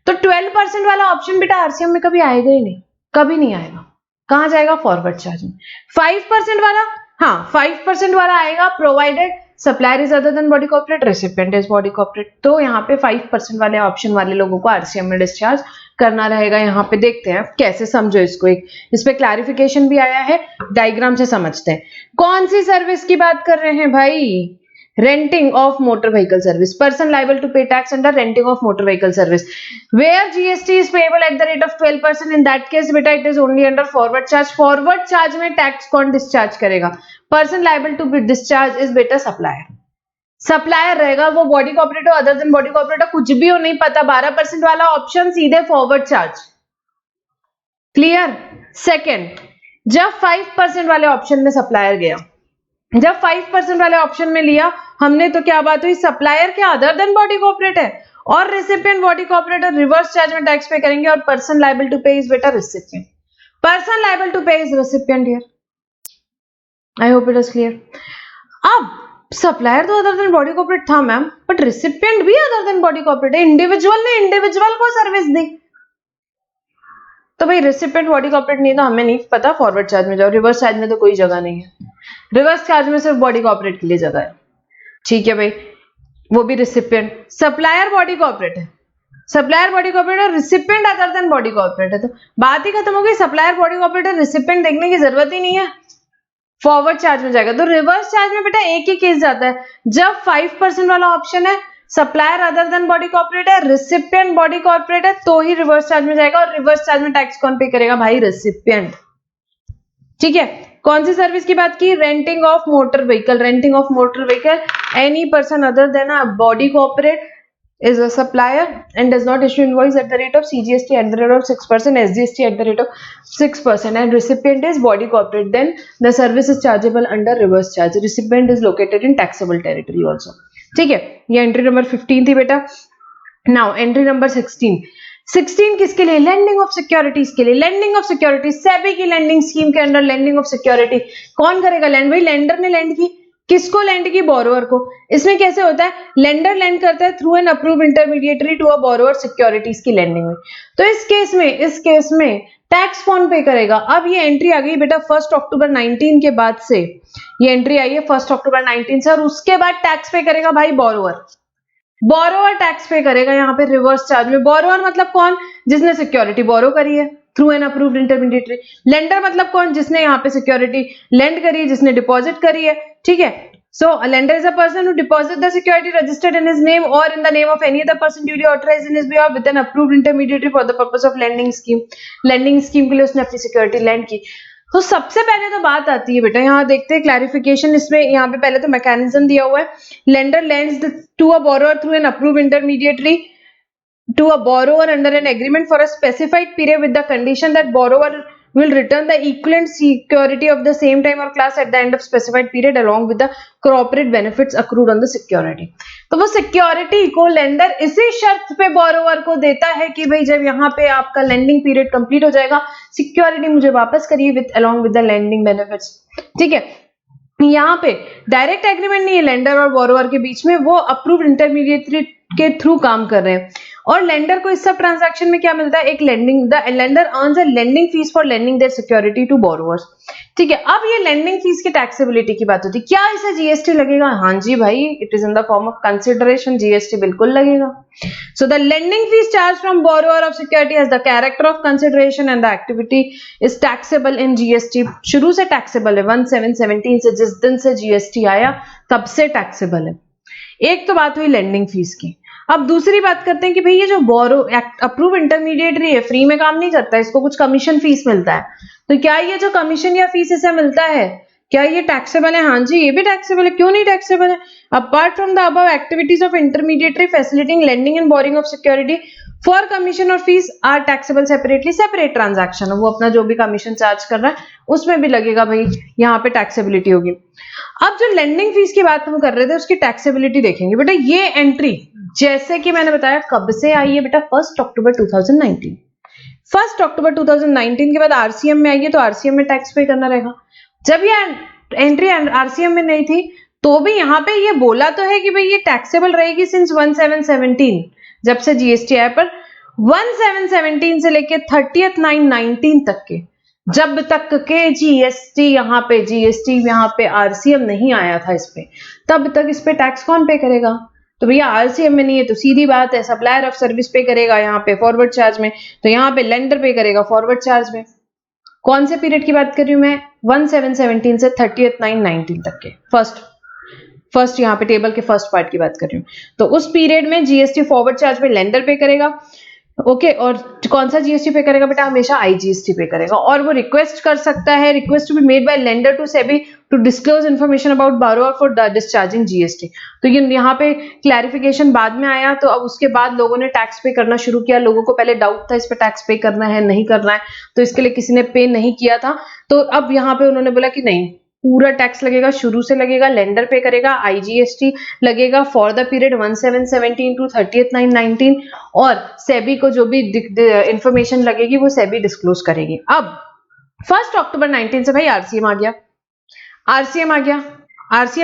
तो 12% वाला ऑप्शन बेटा आरसीएम में कभी आएगा ही नहीं, कभी नहीं आएगा। कहां जाएगा? फॉरवर्ड चार्ज में। 5% वाला, हाँ 5% वाला आएगा provided supplier is other than body corporate, recipient is body corporate. तो यहाँ पे 5% वाले ऑप्शन वाले लोगों को आरसीएम में डिस्चार्ज करना रहेगा। यहाँ पे देखते हैं कैसे, समझो इसको। एक इस पे क्लैरिफिकेशन भी आया है, डायग्राम से समझते हैं। कौन सी सर्विस की बात कर रहे हैं भाई? renting of motor vehicle service, person liable to pay tax under renting of motor vehicle service where GST is payable at the rate of 12%, in that case beta it is only under forward charge। forward charge में tax कौन discharge करेगा? person liable to be discharge is बेटा supplier। Supplier रहेगा, वो body corporate हो other than body corporate हो, कुछ भी हो नहीं पता। 12% वाला ऑप्शन सीधे फॉरवर्ड चार्ज। क्लियर? सेकेंड, जब 5% वाले ऑप्शन में सप्लायर गया, जब 5% वाले ऑप्शन में लिया हमने, तो क्या बात हुई? सप्लायर क्या अदर देन बॉडी कॉर्पोरेट है और रेसिपिएंट बॉडी कॉर्पोरेट और रिवर्स चार्ज में टैक्स पे करेंगे। और पर्सन लायबल टू पे इज बेटा रेसिपिएंट, पर्सन लायबल टू पे is recipient here. I hope it is clear. अब सप्लायर तो अदर देन बॉडी कॉर्पोरेट था मैम, बट रेसिपिएंट भी अदर देन बॉडी कॉर्पोरेट है। इंडिविजुअल ने इंडिविजुअल को सर्विस दी, तो भाई रेसिपिएंट बॉडी कॉर्पोरेट नहीं, तो हमें नहीं पता, फॉरवर्ड चार्ज में जाओ। रिवर्स चार्ज में तो कोई जगह नहीं है, रिवर्स चार्ज में सिर्फ बॉडी कॉर्पोरेट के लिए जगह है। ठीक है भाई, वो भी रेसिपिएंट। सप्लायर बॉडी कॉर्पोरेट है, सप्लायर बॉडी कॉर्पोरेट और recipient other than body corporate है, तो बात ही खत्म हो गई। सप्लायर बॉडी कॉर्पोरेट है, रेसिपिएंट देखने की जरूरत ही नहीं है, फॉरवर्ड चार्ज में जाएगा। तो रिवर्स चार्ज में बेटा एक ही केस जाता है, जब 5% वाला ऑप्शन है, supplier other than body corporate है, रेसिपिएंट बॉडी कॉर्पोरेट है, तो ही रिवर्स चार्ज में जाएगा। और रिवर्स चार्ज में टैक्स कौन पे करेगा भाई? रेसिपिएंट। ठीक है, कौन सी सर्विस की बात की? Renting of motor vehicle, renting of motor vehicle. Any person other then a body corporate is a supplier and does not issue invoice at the rate of CGST at the rate of 6%, SGST at the rate of 6%, and recipient is body corporate, then the service is chargeable under reverse charge। recipient is located in taxable territory also। ठीक है, ये entry number 15 थी बेटा। Now entry number 16 किसके लिए? Landing of securities के लिए। Landing of security SEBI की लैंडिंग स्कीम के अंडर लैंडिंग ऑफ सिक्योरिटी कौन करेगा? लैंड। भाई लेंडर ने लैंड की, किसको लैंड की? बोरोवर को। इसमें कैसे होता है? लेंडर लैंड करता है through an approved intermediary to a borrower, securities की लैंडिंग में। तो इस केस में टैक्स कौन पे करेगा? अब ये एंट्री आ गई बेटा 1 अक्टूबर 19 के बाद से, ये एंट्री आई है 1 अक्टूबर 19 से, और उसके बाद टैक्स पे करेगा भाई बोरोवर। बोरोवर टैक्स पे करेगा यहाँ पे रिवर्स चार्ज में। बोरोवर मतलब कौन? जिसने सिक्योरिटी बोरो करी है through an approved intermediary. Lender मतलब कौन? जिसने यहाँ पे सिक्योरिटी लेंड करी है, जिसने डिपॉजिट करी है। ठीक है, so a lender is a person who deposit the security registered in his name or in the name of any other person duly authorized in his behalf with an approved intermediary for the purpose of lending scheme। lending scheme के लिए उसने अपनी security land की। तो सबसे पहले तो बात आती है बेटा, यहाँ देखते हैं क्लैरिफिकेशन। इसमें यहाँ पे पहले तो मैकेनिज्म दिया हुआ है, lender lends to a borrower through an approved intermediary to a borrower under an agreement for a specified period with the condition that borrower will return the equivalent security of the same time or class at the end of specified period along with the corporate benefits accrued on the security। तो वो security को lender इसी शर्त पे borrower को देता है कि भाई जब यहाँ पे आपका लेंडिंग पीरियड कंप्लीट हो जाएगा, सिक्योरिटी मुझे वापस करिए with along with the lending benefits. ठीक है, यहाँ पे डायरेक्ट एग्रीमेंट नहीं है लेंडर और बोरोवर के बीच में, वो अप्रूव्ड इंटरमीडिएटरी के थ्रू काम कर रहे हैं। और लेंडर को इस सब ट्रांजैक्शन में क्या मिलता है? एक lending, the lender earns a lending fee for lending their security to borrowers. ठीक है, अब ये लेंडिंग फीस की टैक्सेबिलिटी की बात होती है। क्या इसे जीएसटी लगेगा? हाँ जी भाई, it is in the form of consideration, GST बिल्कुल लगेगा। So the lending fees charge from borrower of security has the character of consideration and the activity is taxable in GST. शुरू से टैक्सेबल है, 1717 से, जिस दिन से जीएसटी आया तब से टैक्सेबल है। एक तो बात हुई लेंडिंग फीस की। अब दूसरी बात करते हैं कि भाई ये जो बोरो अप्रूव इंटरमीडिएटरी है, फ्री में काम नहीं करता है, इसको कुछ कमीशन फीस मिलता है, तो क्या ये जो कमीशन या फीस इसे मिलता है, क्या ये टैक्सेबल है? हाँ जी, ये भी टैक्सेबल है। क्यों नहीं टैक्सेबल है? Apart from the above activities of intermediatory facilitating lending and borrowing of security for commission और fees are taxable separately, separate transaction है, वो अपना जो भी कमीशन चार्ज कर रहा है उसमें भी लगेगा भाई, यहाँ पे टैक्सेबिलिटी होगी। अब जो लेंडिंग फीस की बात हम कर रहे थे उसकी टैक्सेबिलिटी देखेंगे बेटा। ये एंट्री जैसे कि मैंने बताया कब से आई है बेटा, 1 अक्टूबर 2019। 1 अक्टूबर 2019 के बाद आरसीएम में आई है, तो आरसीएम में टैक्स पे करना रहेगा। जब ये एंट्री आरसीएम में नहीं थी तो भी यहाँ पे ये बोला तो है कि भाई ये टैक्सेबल रहेगी सिंस 1717, जब से जीएसटी आया, पर 1717 से लेके 30/9/19 तक के, जब तक के जीएसटी यहाँ पे आरसीएम नहीं आया था इस पे, तब तक इस पे टैक्स कौन पे करेगा? तो भैया आरसीएम में नहीं है तो सीधी बात है, सप्लायर ऑफ सर्विस पे करेगा यहाँ पे फॉरवर्ड चार्ज में, तो यहाँ पे लेंडर पे करेगा फॉरवर्ड चार्ज में। कौन से पीरियड की बात कर रही हूँ मैं? 1717 से 30/9/19 तक के फर्स्ट यहाँ पे टेबल के फर्स्ट पार्ट की बात कर रही हूँ। तो उस पीरियड में जीएसटी फॉरवर्ड चार्ज में लेंडर पे करेगा, ओके, और कौन सा जीएसटी पे करेगा बेटा? हमेशा आईजीएसटी पे करेगा, और वो रिक्वेस्ट कर सकता है, request to be made by lender to SEBI to disclose information about borrower for discharging GST. तो ये यहाँ पे क्लैरिफिकेशन बाद में आया, तो अब उसके बाद लोगों ने टैक्स पे करना शुरू किया। लोगों को पहले डाउट था इस पे टैक्स पे करना है नहीं करना है, तो इसके लिए किसी ने पे नहीं किया था, तो अब यहाँ पे उन्होंने बोला कि नहीं, पूरा टैक्स लगेगा, शुरू से लगेगा, लेंडर पे करेगा, आईजीएसटी लगेगा फॉर द पीरियड 1717 टू 30/9/19, और सेबी को जो भी इंफॉर्मेशन लगेगी वो सेबी डिस्क्लोज करेगी। अब 1 अक्टूबर 19 से भाई आरसीएम आ गया, आरसीएम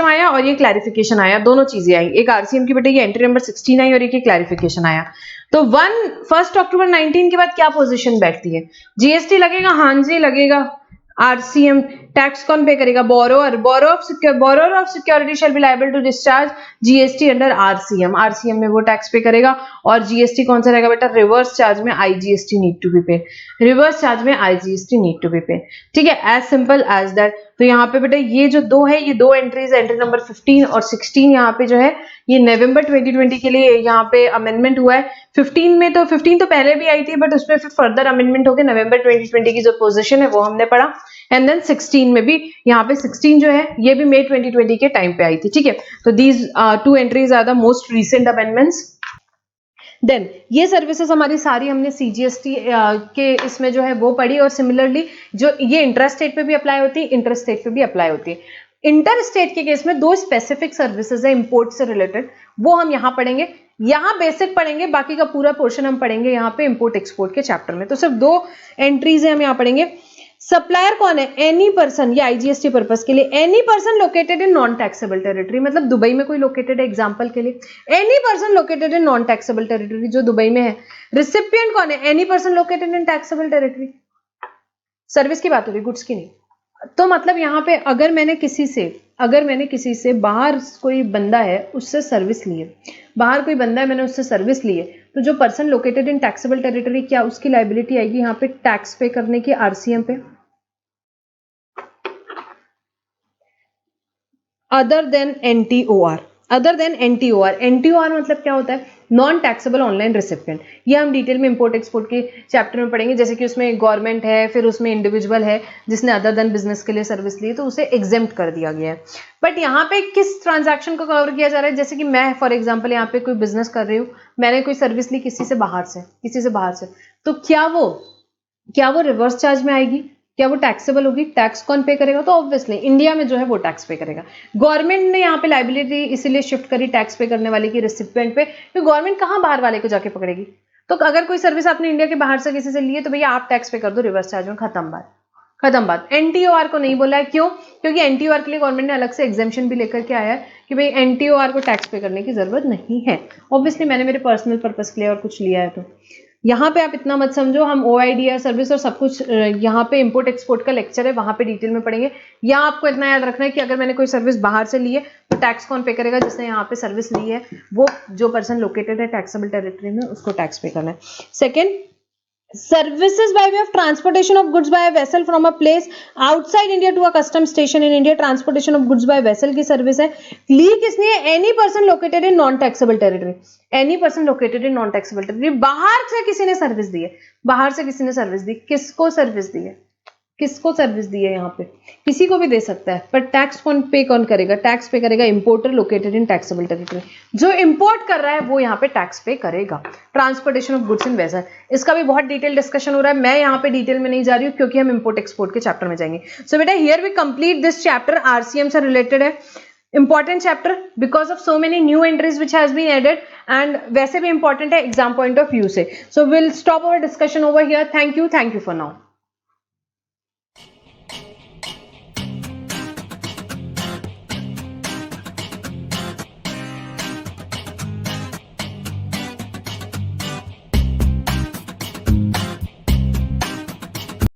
आया और ये क्लैरिफिकेशन आया, दोनों चीजें आई, एक आरसीएम की बेटे ये एंट्री नंबर 16 आई और एक क्लैरिफिकेशन आया। तो 1 अक्टूबर 19 के बाद क्या पोजीशन बैठती है? जीएसटी लगेगा, हाँ जी लगेगा। आरसीएम टैक्स कौन पे करेगा? Borrower of security shall be liable to discharge GST under RCM, RCM में वो टैक्स पे करेगा। और जीएसटी कौन सा रहेगा बेटा? रिवर्स चार्ज में IGST need to be paid, reverse charge में IGST need to be paid, ठीक है, एज सिंपल एज दैट। तो यहाँ पे बेटा ये जो दो है, ये दो एंट्रीज, एंट्री नंबर 15 और 16 यहाँ पे जो है ये नवंबर 2020 के लिए यहाँ पे अमेंडमेंट हुआ है। 15 तो पहले भी आई थी, बट उसमें फिर फर्दर अमेंडमेंट हो गया, नवंबर 2020 की जो पोजीशन है वो हमने पढ़ा। एंड देन 16 में भी, यहाँ पे 16 जो है ये भी मई 2020 के टाइम पे आई थी, ठीक है। तो these two entries are the most recent amendments. देन ये सर्विसेज हमारी सारी हमने सीजीएसटी के इसमें जो है वो पढ़ी, और सिमिलरली जो ये इंटर स्टेट पे भी अप्लाई होती है, इंटर स्टेट पे भी अप्लाई होती है। इंटर स्टेट के केस में दो स्पेसिफिक सर्विसेज है इंपोर्ट से रिलेटेड, वो हम यहाँ पढ़ेंगे, यहाँ बेसिक पढ़ेंगे, बाकी का पूरा पोर्शन हम पढ़ेंगे यहाँ पे इंपोर्ट एक्सपोर्ट के चैप्टर में। तो सिर्फ दो एंट्रीज है हम यहाँ पढ़ेंगे। सप्लायर कौन है? एनी पर्सन, ये आईजीएसटी पर्पस के लिए, any person located in non taxable territory, मतलब दुबई में कोई लोकेटेड है एग्जांपल के लिए, any person located in non taxable territory जो दुबई में है। रिसिपिएंट कौन है? Any person located in taxable territory. Service की बात हो रही, गुड्स की नहीं। तो मतलब यहाँ पे अगर मैंने किसी से बाहर कोई बंदा है उससे सर्विस ली है, बाहर कोई बंदा है मैंने उससे सर्विस ली है, तो जो person located in taxable territory, क्या उसकी लायबिलिटी आएगी यहाँ पे टैक्स पे करने की आरसीएम पे? अदर देन एनटीओआर, एनटीओआर मतलब क्या होता है? Non taxable online recipient. ये हम डिटेल में इंपोर्ट एक्सपोर्ट के चैप्टर में पढ़ेंगे, जैसे कि उसमें गवर्नमेंट है, फिर उसमें इंडिविजुअल है जिसने अदर देन बिजनेस के लिए सर्विस ली, तो उसे एग्जेम्प्ट कर दिया गया है। बट यहाँ पे किस ट्रांजैक्शन को कवर किया जा रहा है? जैसे कि मैं फॉर एग्जाम्पल यहाँ पे कोई बिजनेस कर रही हूँ, मैंने कोई सर्विस ली किसी से बाहर से, तो क्या वो रिवर्स चार्ज में आएगी? क्या वो टैक्सेबल होगी? टैक्स कौन पे करेगा? तो ऑब्वियसली इंडिया में जो है वो टैक्स पे करेगा। गवर्नमेंट ने यहाँ पे लायबिलिटी इसीलिए शिफ्ट करी टैक्स पे करने वाले की रिसिपिएंट पे, क्योंकि गवर्नमेंट कहाँ बाहर वाले को जाके पकड़ेगी। तो अगर कोई सर्विस आपने इंडिया के बाहर से किसी से ली है तो भैया आप टैक्स पे कर दो रिवर्स चार्ज में, खत्म बात। एनटीओआर को नहीं बोला है, क्यों? क्योंकि एनटीओआर के लिए गवर्नमेंट ने अलग से एग्जेम्पशन भी लेकर के आया है कि भाई एनटीओआर को टैक्स पे करने की जरूरत नहीं है। ऑब्वियसली मैंने मेरे पर्सनल पर्पस के लिए और कुछ लिया है, तो यहाँ पे आप इतना मत समझो, हम ओआईडीआर सर्विस और सब कुछ यहाँ पे इंपोर्ट एक्सपोर्ट का लेक्चर है, वहां पे डिटेल में पढ़ेंगे। यहाँ आपको इतना याद रखना है कि अगर मैंने कोई सर्विस बाहर से ली है तो टैक्स कौन पे करेगा? जिसने यहाँ पे सर्विस ली है, वो जो पर्सन लोकेटेड है टैक्सेबल टेरिटरी में, उसको टैक्स पे करना है। Second, Services by way of transportation of goods by a vessel from a place outside India to a custom station in India. Transportation of goods by vessel की service है. ली किसने है? Any person located in non taxable territory. Any person located in non taxable territory. बाहर से किसी ने service दी है, बाहर से किसी ने सर्विस दी. किसको सर्विस दी है? किसको सर्विस दी है? यहाँ पे किसी को भी दे सकता है, पर टैक्स कौन करेगा? टैक्स पे करेगा importer located in taxable territory. जो इंपोर्ट कर रहा है वो यहाँ पे टैक्स पे करेगा. Transportation of goods in vessel, इसका भी बहुत डिटेल डिस्कशन हो रहा है. मैं यहाँ पे डिटेल में नहीं जा रही हूँ क्योंकि हम इंपोर्ट एक्सपोर्ट के चैप्टर में जाएंगे. सो बेटा here we complete this chapter. RCM से रिलेटेड है, important chapter because of so many new entries which has been added and वैसे भी इंपॉर्टेंट है एग्जाम पॉइंट ऑफ व्यू से. So will stop our discussion over here. Thank you for now.